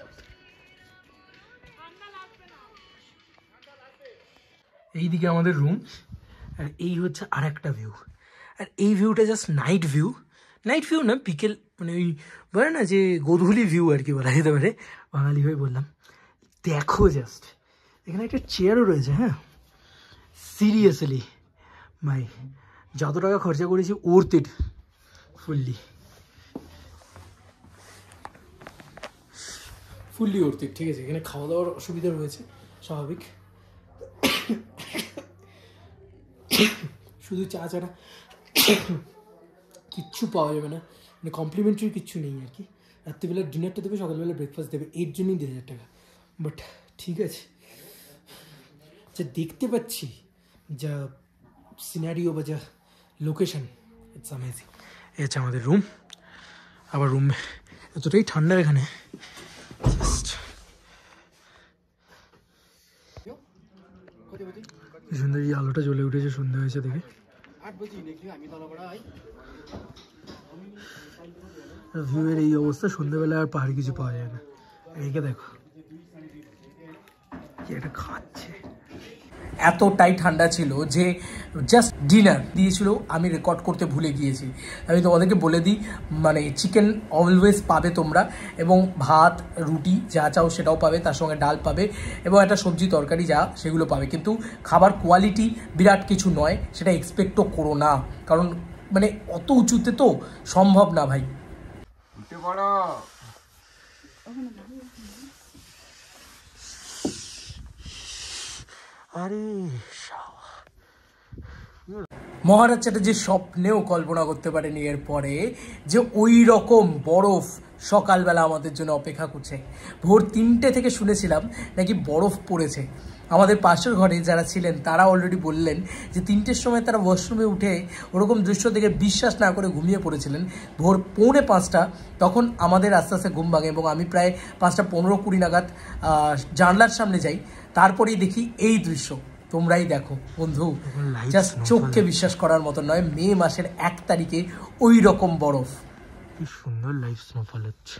এইদিকে আমাদের রুম, আর এই হচ্ছে আর একটা ভিউ। আর এই ভিউটা just night view, night view না, বিকেল, মানে ওই বলে না যে গোধূলি ভিউ আর কি বলা যেতে পারে, বাঙালি হয়ে বললাম। দেখো জাস্ট, এখানে একটা চেয়ারও রয়েছে। হ্যাঁ, সিরিয়াসলি ভাই, যত টাকা খরচা করেছি worth it, fully worth it. ঠিক আছে, এখানে খাওয়া দাওয়ার অসুবিধা রয়েছে, স্বাভাবিক। শুধু চা ছাড়া কিচ্ছু পাওয়া যাবে না, মানে কমপ্লিমেন্টারি কিচ্ছু নেই আর কি। রাত্রিবেলা ডিনারটা দেবে, সকালবেলা ব্রেকফাস্ট দেবে, এর জন্যই 2,000 টাকা। বাট ঠিক আছে, যা দেখতে পাচ্ছি, যা সিনারিও বা যা লোকেশন, ইটস অ্যামেজিং। এই হচ্ছে আমাদের রুম। আবার রুম এতটাই ঠান্ডা এখানে, জাস্ট সুন্দর। এই আলোটা জ্বলে উঠেছে, সন্ধ্যা হয়েছে দেখে। ভিউয়ের এই অবস্থা, সন্ধ্যাবেলা আর পাহাড়ে কিছু পাওয়া যায় না। এইকে দেখো কি একটা খাচ্ছে। এতটাই ঠান্ডা ছিল যে জাস্ট ডিনার দিয়েছিল, আমি রেকর্ড করতে ভুলে গিয়েছি। আমি তোমাদেরকে বলে দিই, মানে চিকেন অলওয়েজ পাবে তোমরা, এবং ভাত রুটি যা চাও সেটাও পাবে, তার সঙ্গে ডাল পাবে, এবং একটা সবজি তরকারি যা সেগুলো পাবে। কিন্তু খাবার কোয়ালিটি বিরাট কিছু নয়, সেটা এক্সপেক্টও করো না, কারণ মানে অত উঁচুতে তো সম্ভব না ভাই। আরে মহারাজ চ্যাটার্জি স্বপ্নেও কল্পনা করতে পারেনি এরপরে যে ওই রকম বরফ সকালবেলা আমাদের জন্য অপেক্ষা করছে। ভোর 3টে থেকে শুনেছিলাম নাকি বরফ পড়েছে। আমাদের পাশের ঘরে যারা ছিলেন তারা অলরেডি বললেন যে 3টের সময় তারা ওয়াশরুমে উঠে ওরকম দৃশ্য দেখে বিশ্বাস না করে ঘুমিয়ে পড়েছিলেন। ভোর 4:45 তখন আমাদের আস্তে আস্তে ঘুম ভাঙে, এবং আমি প্রায় 5:15-20 নাগাদ জানলার সামনে যাই। তারপরেই দেখি এই দৃশ্য। তোমরাই দেখো বন্ধু, জাস্ট চোখকে বিশ্বাস করার মতো নয়। মে মাসের 1 তারিখে ওই রকম বরফ। কি সুন্দর লাইভ স্নোফল হচ্ছে।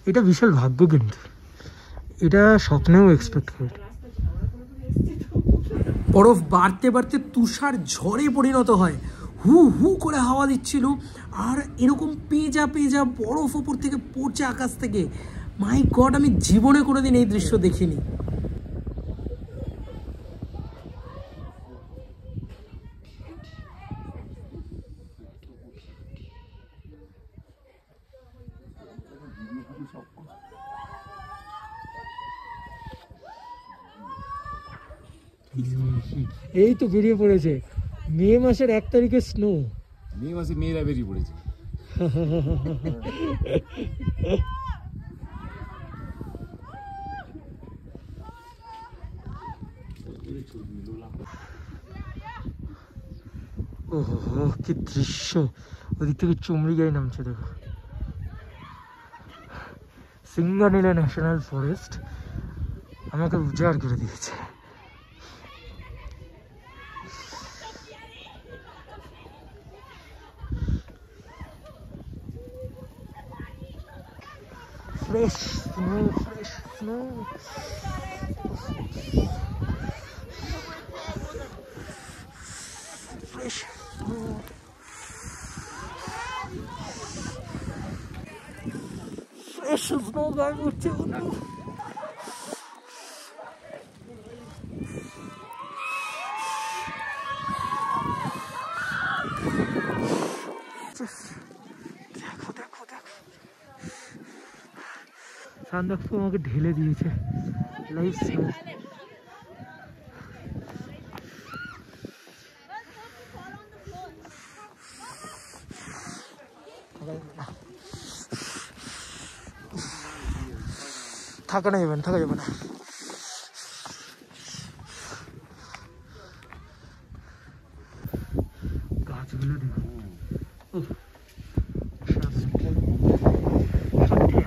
এটা বিশাল ভাগ্য, কিন্তু এটা স্বপ্নেও এক্সপেক্ট করি। বরফ বাড়তে বাড়তে তুষার ঝড়ে পরিণত হয়। হু হু করে হাওয়া দিচ্ছিল, আর এরকম পেঁজা পেঁজা বরফ ওপর থেকে পড়ছে আকাশ থেকে। মাই গড, আমি জীবনে কোনোদিন এই দৃশ্য দেখিনি। এই তো বেরিয়ে পড়েছে মে মাসের 1 তারিখে স্নো। মে মাসে মেয়েরা বেরিয়ে পড়েছে। ওহো, কি দৃশ্য! ওদিক থেকে চুমড়ি গাই নামছে, দেখো। সিঙ্গানীলা ন্যাশনাল ফরেস্ট আমাকে উজাড় করে দিয়েছে। Fresh snow, fresh snow. Fresh snow, fresh snow গান হচ্ছে। দেখো দেখো দেখো, সান্দাকফু আমাকে ঢেলে দিয়েছে লাইভ স্নো। থাকা যাবে না, থাকা যাবে না। গাছগুলো দেখো,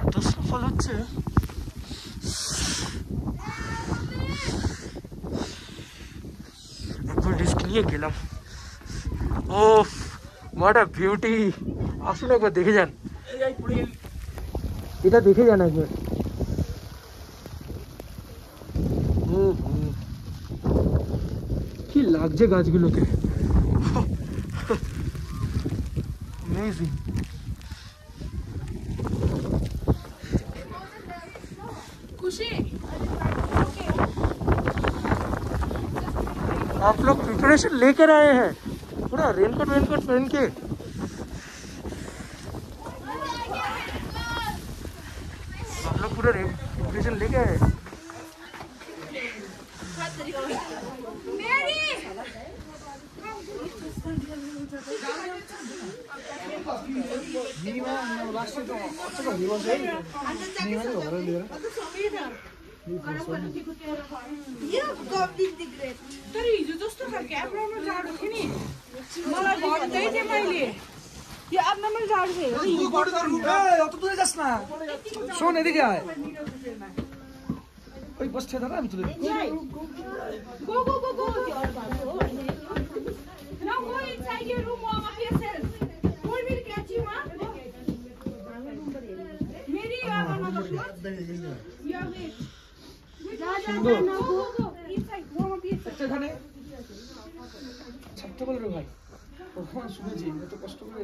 এত সফল হচ্ছে। একবার রিস্ক নিয়ে গেলাম। ও হোয়াট আ বিউটি! আসুন একবার দেখে যান, এটা দেখে যান একবার। কি লাগছে গাছগুলোকে, अमेजिंग। आप लोग प्रिपरेशन लेकर आए हैं, पूरा रेनकोट वेनकोट पहन के। आप लोग पूरा प्रिपरेशन लेके आए हैं। শোন এদিকে আয়, ওই বসছে দাঁড়া, আমি তুলে এখানে ছাড়তে বল রে ভাই, ওখানে শুনেছি এত কষ্ট করে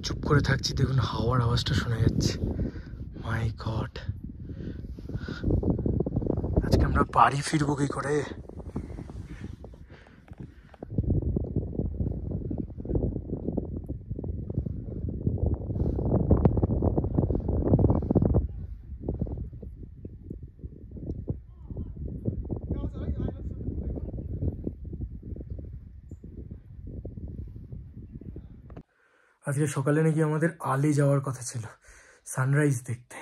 চুপ করে থাকছি, দেখুন হাওয়ার আওয়াজটা শোনা যাচ্ছে। মাই গড, আজকে আমরা বাড়ি ফিরবো কি করে? আজকে সকালে নাকি আমাদের আলি যাওয়ার কথা ছিল, সানরাইজ দেখতে।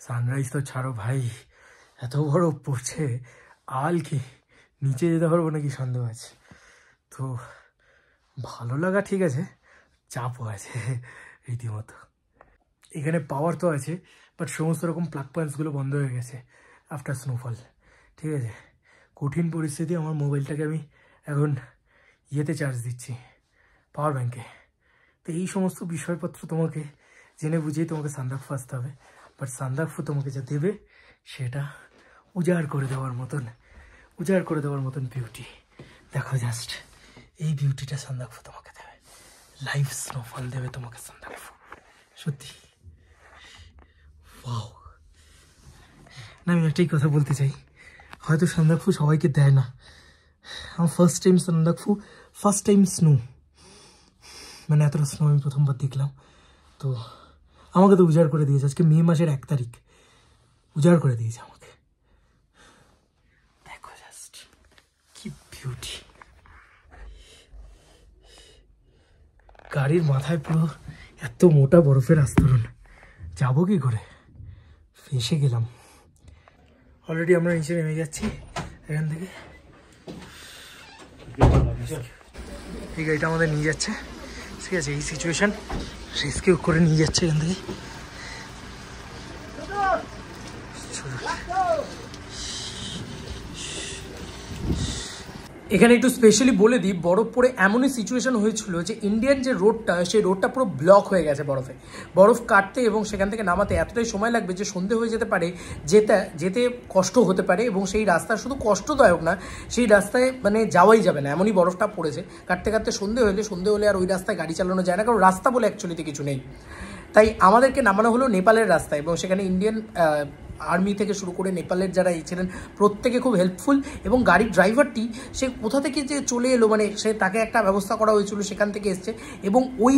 সানরাইজ তো ছাড়ো ভাই, এত বরফ পড়ছে, আল কি নিচে যেতে পারবো নাকি সন্দেহ আছে। তো ভালো লাগা ঠিক আছে, চাপও আছে রীতিমতো। এখানে পাওয়ার তো আছে, বাট সমস্ত রকম প্লাগ পয়েন্টসগুলো বন্ধ হয়ে গেছে আফটার স্নোফল। ঠিক আছে, কঠিন পরিস্থিতি। আমার মোবাইলটাকে আমি এখন ইয়েতে চার্জ দিচ্ছি, পাওয়ার ব্যাঙ্কে। তো এই সমস্ত বিষয়পত্র তোমাকে জেনে বুঝেই তোমাকে সান্দাকফু আসতে হবে। বাট সান্দাকফু তোমাকে যা দেবে সেটা উজাড় করে দেওয়ার মতন বিউটি। দেখো জাস্ট এই বিউটিটা সান্দাকফু তোমাকে দেবে, লাইভ স্নোফল দেবে তোমাকে সান্দাকফু। সত্যি ওয়াও। না আমি একটাই কথা বলতে চাই, হয়তো সান্দাকফু সবাইকে দেয় না। আমার first time Sandakphu, first time snow, মানে এতটা স্নো আমি প্রথমবার দেখলাম। তো আমাকে তো উজাড় করে দিয়েছে, আজকে মে মাসের 1 তারিখ, উজাড় করে দিয়েছে আমাকে। দেখো জাস্ট কি বিউটি। গাড়ির মাথায় পুরো এত মোটা বরফের আস্তরণ, যাবো কি করে, ফেসে গেলাম। অলরেডি আমরা নিচে নেমে যাচ্ছি এখান থেকে। এই গাড়িটা আমাদের নিয়ে যাচ্ছে, ঠিক আছে। এই সিচুয়েশন রেস্কিউ করে নিয়ে যাচ্ছে এখান থেকে। এখানে একটু স্পেশালি বলে দিই, বরফ পড়ে এমনই সিচুয়েশন হয়েছিল যে ইন্ডিয়ান যে রোডটা, সেই রোডটা পুরো ব্লক হয়ে গেছে বরফে। বরফ কাটতে এবং সেখান থেকে নামাতে এতটাই সময় লাগবে যে সন্ধে হয়ে যেতে পারে, যেতে কষ্ট হতে পারে। এবং সেই রাস্তা শুধু কষ্টদায়ক না, সেই রাস্তায় মানে যাওয়াই যাবে না, এমনই বরফটা পড়েছে। কাটতে কাটতে সন্ধে হলে আর ওই রাস্তায় গাড়ি চালানো যায় না, কারণ রাস্তা বলে অ্যাকচুয়ালিতে কিছু নেই। তাই আমাদেরকে নামানো হলো নেপালের রাস্তায়, এবং সেখানে ইন্ডিয়ান আর্মি থেকে শুরু করে নেপালের যারা ছিলেন প্রত্যেকে খুব হেল্পফুল। এবং গাড়ির ড্রাইভারটি সে কোথা থেকে যে চলে এলো, মানে সে তাকে একটা ব্যবস্থা করা হয়েছিল, সেখান থেকে এসছে। এবং ওই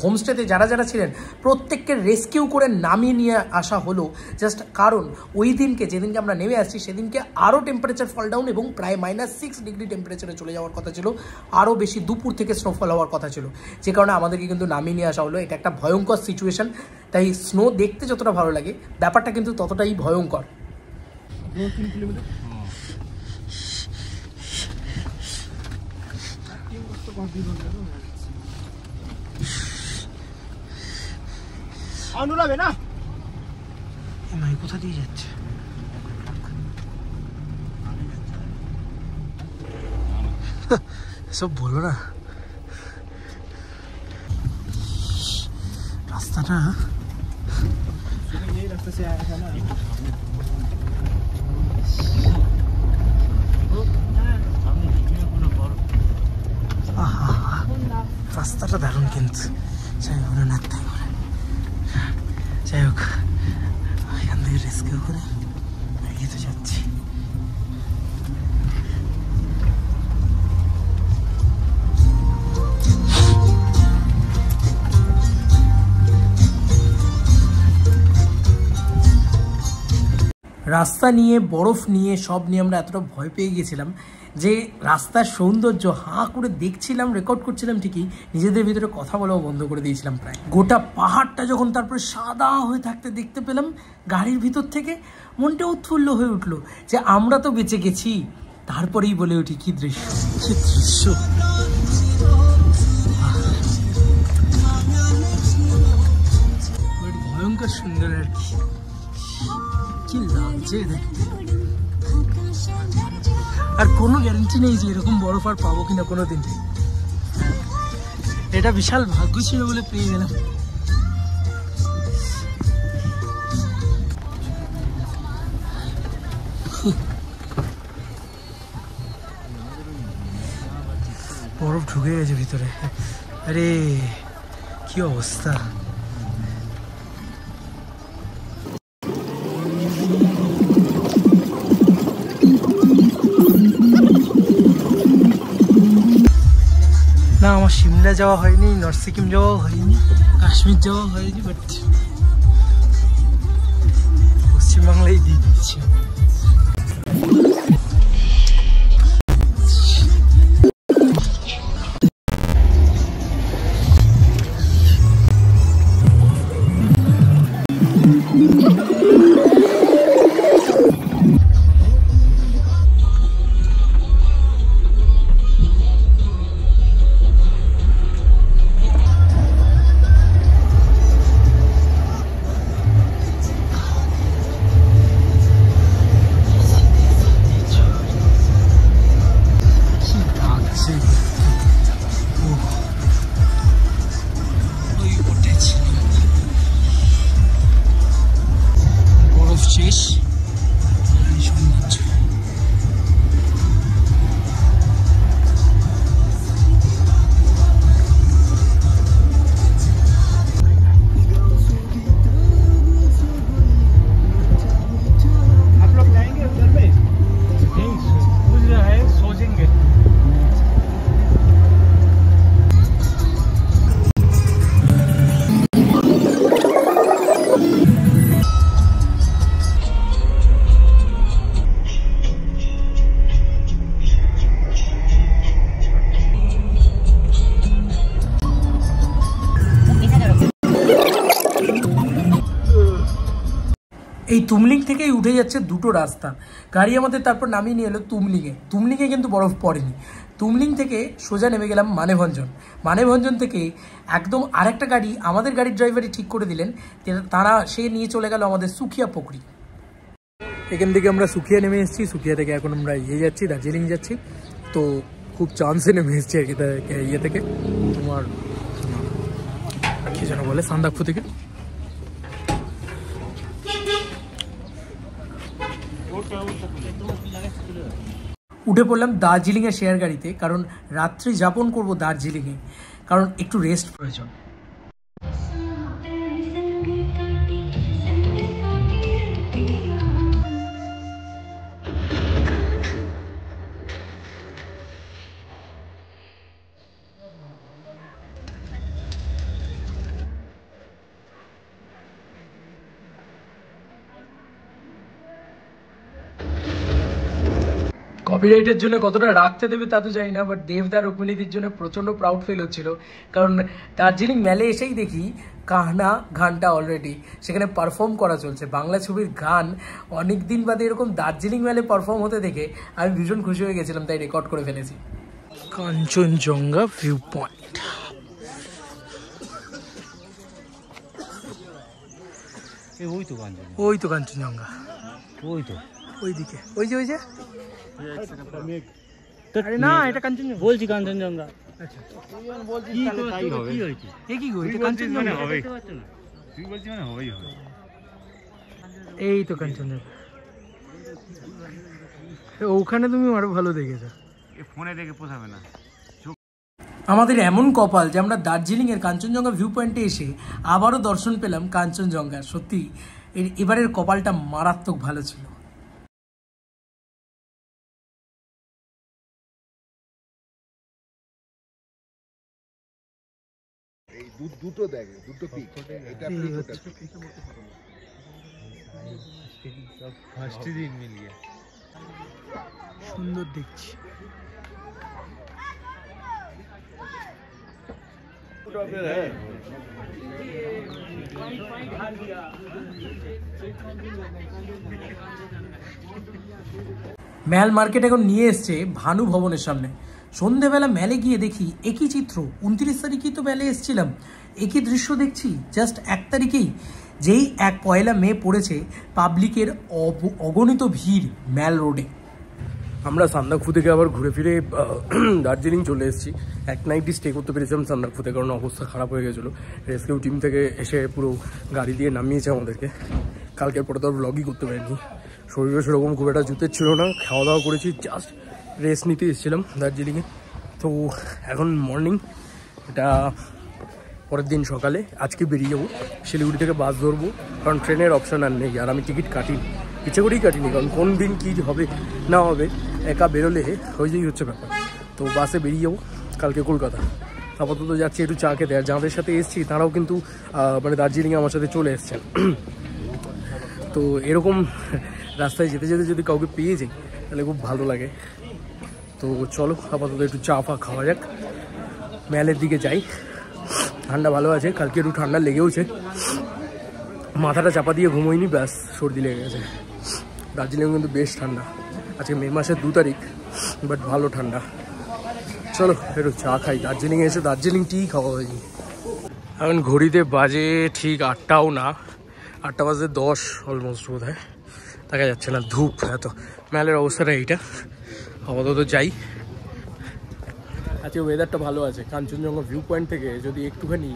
হোমস্টেতে যারা ছিলেন প্রত্যেককে রেস্কিউ করে নামিয়ে নিয়ে আসা হলো, জাস্ট কারণ ওই দিনকে, যেদিনকে আমরা নেমে আসছি সেদিনকে আরও টেম্পারেচার ফল ডাউন এবং প্রায় -6 ডিগ্রি টেম্পারেচারে চলে যাওয়ার কথা ছিল, আরও বেশি দুপুর থেকে স্নোফল হওয়ার কথা ছিল, যে কারণে আমাদেরকে কিন্তু নামিয়ে নিয়ে আসা হলো। এটা একটা ভয়ঙ্কর সিচুয়েশন। তাই স্নো দেখতে যতটা ভালো লাগে, ব্যাপারটা কিন্তু ততটাই ভয়ঙ্কর। 2-3 কিলোমিটার অনুরাবে না, মাই কোথা দিয়ে যাচ্ছে? সব বলো না। রাস্তাটা यही रास्ते से आया था ना। রাস্তাটা দারুণ, কিন্তু যাই বলে না তাই বলে, যাই হোক এখান থেকে রেস্কিউ করে এগিয়ে তো যাচ্ছি। রাস্তা নিয়ে, বরফ নিয়ে, সব নিয়ে আমরা এতটা ভয় পেয়ে গেছিলাম যে রাস্তার সৌন্দর্য হাঁ করে দেখছিলাম, রেকর্ড করছিলাম ঠিকই, নিজেদের ভিতরে কথা বলাও বন্ধ করে দিয়েছিলাম প্রায়। গোটা পাহাড়টা যখন তারপরে সাদা হয়ে থাকতে দেখতে পেলাম গাড়ির ভিতর থেকে, মনটা উৎফুল্ল হয়ে উঠলো যে আমরা তো বেঁচে গেছি। তারপরেই বলে উঠি কি দৃশ্য, কি দৃশ্য। ভয়ঙ্কর সুন্দর আর কি লাগছে দেখতে। আর কোনো গ্যারান্টি নেই যে এরকম বরফ আর পাবো কিনা কোনোদিন। এটা বিশাল ভাগ্য ছিল বলে পেয়ে গেলাম। বরফ ঢুকে গেছে ভিতরে। আরে কি অবস্থা। না আমার সিমলা যাওয়া হয়নি, নর্থ সিকিম যাওয়াও হয়নি, কাশ্মীর যাওয়া হয়নি, বাট পশ্চিমবাংলায় দিয়ে দিচ্ছি। এই তুমলিং থেকেই উঠে যাচ্ছে দুটো রাস্তা, গাড়ি আমাদের তারপর নামিয়ে নিয়ে এলো তুমলিংয়ে। তুমলিংয়ে কিন্তু বরফ পড়েনি। তুমলিং থেকে সোজা নেমে গেলাম মানেভঞ্জন। মানেভঞ্জন থেকে একদম আরেকটা গাড়ি আমাদের গাড়ির ড্রাইভারই ঠিক করে দিলেন, সে নিয়ে চলে গেল আমাদের সুখিয়া পুকুরি। এখান থেকে আমরা সুখিয়া নেমে এসেছি, সুখিয়া থেকে এখন আমরা যাচ্ছি, দার্জিলিং যাচ্ছি। তো খুব চান্সে নেমে এসেছি ইয়ে থেকে, তোমার কি যেন বলে, সান্দাকফু থেকে। উঠে পড়লাম দার্জিলিংয়ের শেয়ার গাড়িতে, কারণ রাত্রি যাপন করব দার্জিলিংয়ে, কারণ একটু রেস্ট প্রয়োজন। কপিরাইটের জন্য কতটা রাখতে দেবে তা তো জানি না, বাট দেবদার রুক্মিণীদের জন্য প্রচণ্ড প্রাউড ফিল হচ্ছিল, কারণ দার্জিলিং মেলে এসেই দেখি কাহনা গানটা অলরেডি সেখানে পারফর্ম করা চলছে। বাংলা ছবির গান অনেক দিন বাদে এরকম দার্জিলিং মেলে পারফর্ম হতে দেখে আমি ভীষণ খুশি হয়ে গেছিলাম, তাই রেকর্ড করে ফেলেছি। Kanchenjunga view point. ওই তো কাঞ্চনজঙ্ঘা, ওইদিকে, ওই যে আরে না, এটা কাঞ্চনজঙ্ঘা বলছি, কাঞ্চনজঙ্ঘা। আচ্ছা এই তো কাঞ্চনজঙ্ঘা, ওখানে তুমি আরো ভালো দেখেছো, ফোনে দেখে পোষাবে না। আমাদের এমন কপাল যে আমরা দার্জিলিং এর কাঞ্চনজঙ্ঘা ভিউ পয়েন্টে এসে আবারও দর্শন পেলাম কাঞ্চনজঙ্ঘা। সত্যি এবারের কপালটা মারাত্মক ভালো ছিল। এই দুটো দেখ, দুটো পিক, এটা সব ফার্স্ট দিন মিল গিয়া, সুন্দর দেখছি। ম্যাল মার্কেট এখন নিয়ে এসছে ভানু ভবনের সামনে। সন্ধেবেলা মেলে গিয়ে দেখি একই চিত্র, 29 তারিখেই তো মেলে এসেছিলাম, একই দৃশ্য দেখছি জাস্ট 1 তারিখেই, যেই 1 মে পড়েছে, পাবলিকের অগণিত ভিড় ম্যাল রোডে। আমরা সান্দাকফু থেকে আবার ঘুরে ফিরে দার্জিলিং চলে এসেছি। এক নাইটই স্টে করতে পেরেছিলাম সান্দাকফুতে, কারণ অবস্থা খারাপ হয়ে গেছিলো। রেস্কিউ টিম থেকে এসে পুরো গাড়ি দিয়ে নামিয়েছে আমাদেরকে। কালকের পরে তো আর ব্লগই করতে পারিনি, শরীরে সেরকম খুব একটা জুতের ছিল না। খাওয়া দাওয়া করেছি, জাস্ট রেস্ট নিতে এসেছিলাম দার্জিলিংয়ে। তো এখন মর্নিং, এটা পরের দিন সকালে আজকে বেরিয়ে যাবো। শিলিগুড়ি থেকে বাস ধরবো, কারণ ট্রেনের অপশান আর নেই। আর আমি টিকিট কাটিনি, ইচ্ছে করেই কাটিনি, কারণ কোন দিন কী হবে না হবে একা বেরোলে হয়েই হচ্ছে ব্যাপার। তো বাসে বেরিয়ে যাবো কালকে কলকাতা। আপাতত যাচ্ছি একটু চা খেতে। আর যাদের সাথে এসেছি তারাও কিন্তু মানে দার্জিলিংয়ে আমার সাথে চলে এসছেন। তো এরকম রাস্তায় যেতে যেতে যদি কাউকে পেয়ে যাই তাহলে খুব ভালো লাগে। তো চলো আপাতত একটু চা ফা খাওয়া যাক, ম্যালের দিকে যাই। ঠান্ডা ভালো আছে, কালকে একটু ঠান্ডা লেগেওছে, মাথাটা চাপা দিয়ে ঘুমোইনি, ব্যাস সর্দি লেগে গেছে। দার্জিলিং কিন্তু বেশ ঠান্ডা, আজকে মে মাসের 2 তারিখ, বাট ভালো ঠান্ডা। চলো একটু চা খাই। দার্জিলিংয়ে এসে দার্জিলিং টি খাওয়া হয়নি। এখন ঘড়িতে বাজে ঠিক 8টাও না, 8টা বাজে 10 অলমোস্ট বোধ হয়, দেখা যাচ্ছে না, ধূপ এত। ম্যালের অবস্থাটা এইটা। আপাতত যাই। আজকে ওয়েদারটা ভালো আছে। কাঞ্চনজঙ্ঘা ভিউ পয়েন্ট থেকে যদি একটুখানি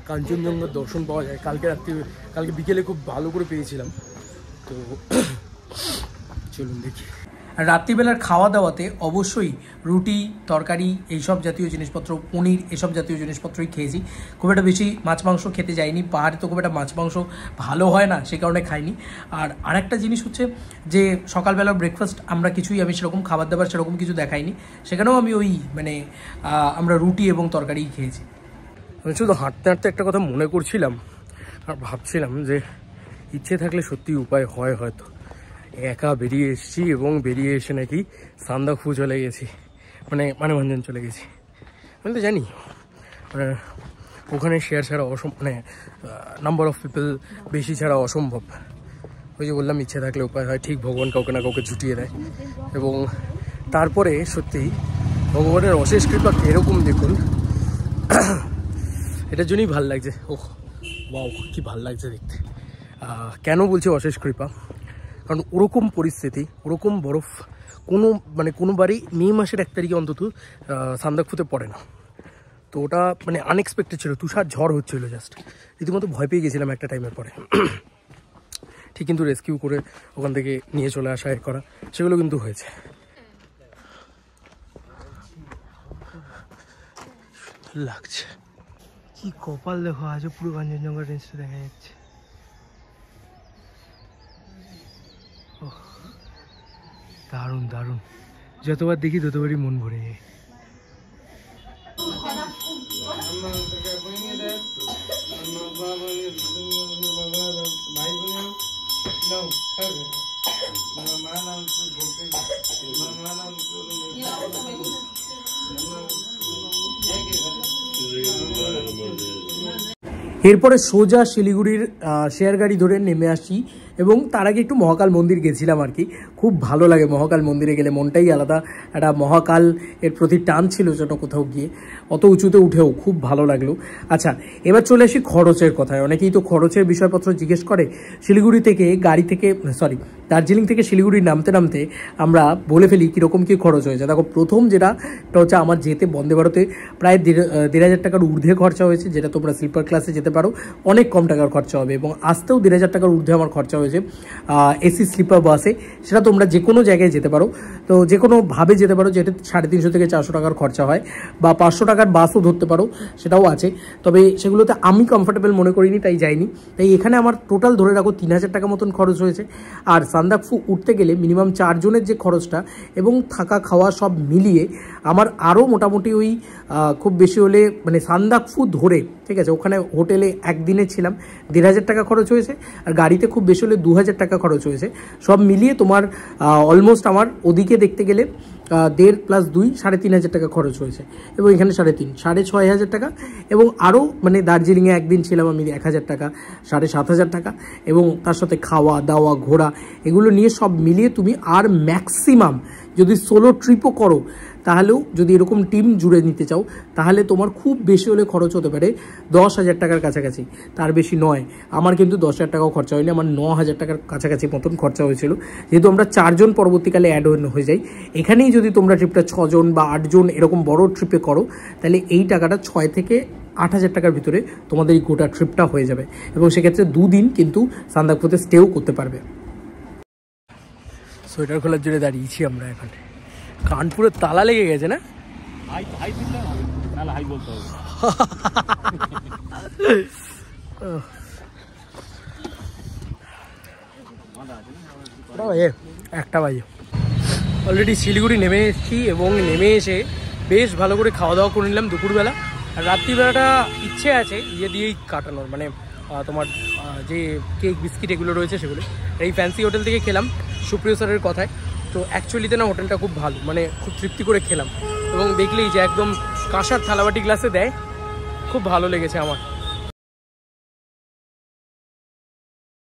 কাঞ্চনজঙ্ঘার দর্শন পাওয়া যায়, কালকে বিকেলে খুব ভালো করে পেয়েছিলাম। তো চলুন দেখি। আর রাত্রিবেলার খাওয়া দাওয়াতে অবশ্যই রুটি, তরকারি, এইসব জাতীয় জিনিসপত্র, পনির, এসব জাতীয় জিনিসপত্রই খেয়েছি। খুব একটা বেশি মাছ মাংস খেতে যাইনি, পাহাড়ে তো খুব একটা মাছ মাংস ভালো হয় না, সে কারণে খাইনি। আর আরেকটা জিনিস হচ্ছে যে সকালবেলার ব্রেকফাস্ট আমরা কিছুই, আমি সেরকম খাবার দাবার সেরকম কিছু দেখাইনি, সেখানেও আমি আমরা রুটি এবং তরকারিই খেয়েছি। আমি শুধু হাঁটতে হাঁটতে একটা কথা মনে করছিলাম আর ভাবছিলাম যে ইচ্ছে থাকলে সত্যি উপায় হয় হয়তো। একা বেরিয়ে এসেছি এবং বেরিয়ে এসে নাকি সান্দাকফু চলে গেছি, মানেভঞ্জন চলে গেছি। আমি তো জানি ওখানে শেয়ার ছাড়া নাম্বার অফ পিপল বেশি ছাড়া অসম্ভব। ওই যে বললাম ইচ্ছে থাকলে উপায় হয়, ঠিক ভগবান কাউকে না কাউকে ছুটিয়ে দেয়। এবং তারপরে সত্যি ভগবানের অশেষ কৃপা এরকম দেখুন, এটার জন্যই ভাল লাগছে। ওহ বাও, কি ভাল লাগছে দেখতে। কেন বলছি অশেষ কৃপা, কারণ ওরকম পরিস্থিতি, ওরকম বরফ কোনোবারই মে মাসের 1 তারিখে অন্তত সান্দাকফুতে পড়ে না। তো ওটা আনএক্সপেক্টেড ছিল, তুষার ঝড় হচ্ছিল, জাস্ট রীতিমতো ভয় পেয়ে গেছিলাম একটা টাইমের পরে। ঠিক কিন্তু রেস্কিউ করে ওখান থেকে নিয়ে চলে আসা, করা, সেগুলো কিন্তু হয়েছে। লাগছে কি কপাল দেখো, আজও পুরো কাঞ্চনজঙ্ঘা রেঞ্জটা দেখা যাচ্ছে। দারুণ দারুণ, যতবার দেখি ততবারই মন ভরে যায়। এরপরে সোজা শিলিগুড়ির শেয়ার গাড়ি ধরে নেমে আসি, এবং তার আগে একটু মহাকাল মন্দির গেছিলাম আর কি। খুব ভালো লাগে মহাকাল মন্দিরে গেলে, মনটাই আলাদা, একটা মহাকাল এর প্রতি টান ছিল যেন কোথাও গিয়ে, অত উঁচুতে উঠেও খুব ভালো লাগলো। আচ্ছা, এবার চলে আসি খরচের কথায়। অনেকেই তো খরচের বিষয়পত্র জিজ্ঞেস করে। শিলিগুড়ি থেকে দার্জিলিং থেকে শিলিগুড়ি নামতে নামতে আমরা বলে ফেলি কীরকম কী খরচ হয়েছে। দেখো, প্রথম যেটা হচ্ছে আমার যেতে বন্দে ভারতে প্রায় 1,500 টাকার ঊর্ধ্বে খরচা হয়েছে, যেটা তোমরা স্লিপার ক্লাসে যেতে পারো, অনেক কম টাকার খরচা হবে। এবং আসতেও 1,500 টাকার ঊর্ধ্বে আমার খরচা হয়েছে এসি স্লিপার বাসে। সেটা তোমরা যে কোনো জায়গায় যেতে পারো, তো যে কোনোভাবে যেতে পারো, যেটা 350 থেকে 400 টাকার খরচা হয়, বা 500 টাকার বাসও ধরতে পারো, সেটাও আছে। তবে সেগুলোতে আমি কমফোর্টেবল মনে করিনি, তাই যাইনি। তাই এখানে আমার টোটাল ধরে রাখো 3,000 টাকা মতন খরচ হয়েছে। আর সান্দাকফু উঠতে গেলে মিনিমাম 4 জনের যে খরচটা এবং থাকা খাওয়া সব মিলিয়ে আমার আরও মোটামুটি ওই খুব বেশি হলে সান্দাকফু ধরে, ঠিক আছে, ওখানে হোটেলে একদিনে ছিলাম, 1,500 টাকা খরচ হয়েছে। আর গাড়িতে খুব বেশি হলে 2,000 টাকা খরচ হয়েছে। সব মিলিয়ে তোমার অলমোস্ট আমার ওদিকে দেখতে গেলে 1.5 + 2 3,500 টাকা খরচ হয়েছে। এবং এখানে 3.5 6,500 টাকা। এবং আরও দার্জিলিংয়ে একদিন ছিলাম আমি, 1,000 টাকা, 7,500 টাকা। এবং তার সাথে খাওয়া দাওয়া ঘোরা এগুলো নিয়ে সব মিলিয়ে তুমি আর ম্যাক্সিমাম যদি সোলো ট্রিপও করো, তাহলেও যদি এরকম টিম জুড়ে নিতে চাও, তাহলে তোমার খুব বেশি হলে খরচ হতে পারে 10,000 টাকার কাছাকাছি, তার বেশি নয়। আমার কিন্তু 10,000 টাকাও খরচা হয়নি, আমার 9,000 টাকার কাছাকাছি মতন খরচা হয়েছিল। যেহেতু আমরা 4 জন পরবর্তীকালে অ্যাড হয়ে যাই, এখানেই যদি তোমরা ট্রিপটা 6 জন বা 8 জন এরকম বড় ট্রিপে করো, তাহলে এই টাকাটা 6 থেকে 8,000 টাকার ভিতরে তোমাদের এই গোটা ট্রিপটা হয়ে যাবে। এবং সেক্ষেত্রে 2 দিন কিন্তু সান্দাকফুতে স্টেও করতে পারবে। সোয়েটার খোলার জন্য দাঁড়িয়েছি আমরা এখন। কানপুরে তালা লেগে গেছে না? একটা বাজে অলরেডি শিলিগুড়ি নেমে এসেছি, এবং নেমে এসে বেশ ভালো করে খাওয়া দাওয়া করে নিলাম দুপুরবেলা। আর রাত্রিবেলাটা ইচ্ছে আছে ইয়ে দিয়েই কাটানোর, তোমার যে কেক বিস্কিট এগুলো রয়েছে সেগুলো এই ফ্যান্সি হোটেল থেকে খেলাম সুপ্রিয় স্যারের কথায়। তো অ্যাকচুয়ালিতে না হোটেলটা খুব ভালো, খুব তৃপ্তি করে খেলাম। এবং দেখলেই যে একদম কাঁসার থালাবাটি গ্লাসে দেয়, খুব ভালো লেগেছে আমার।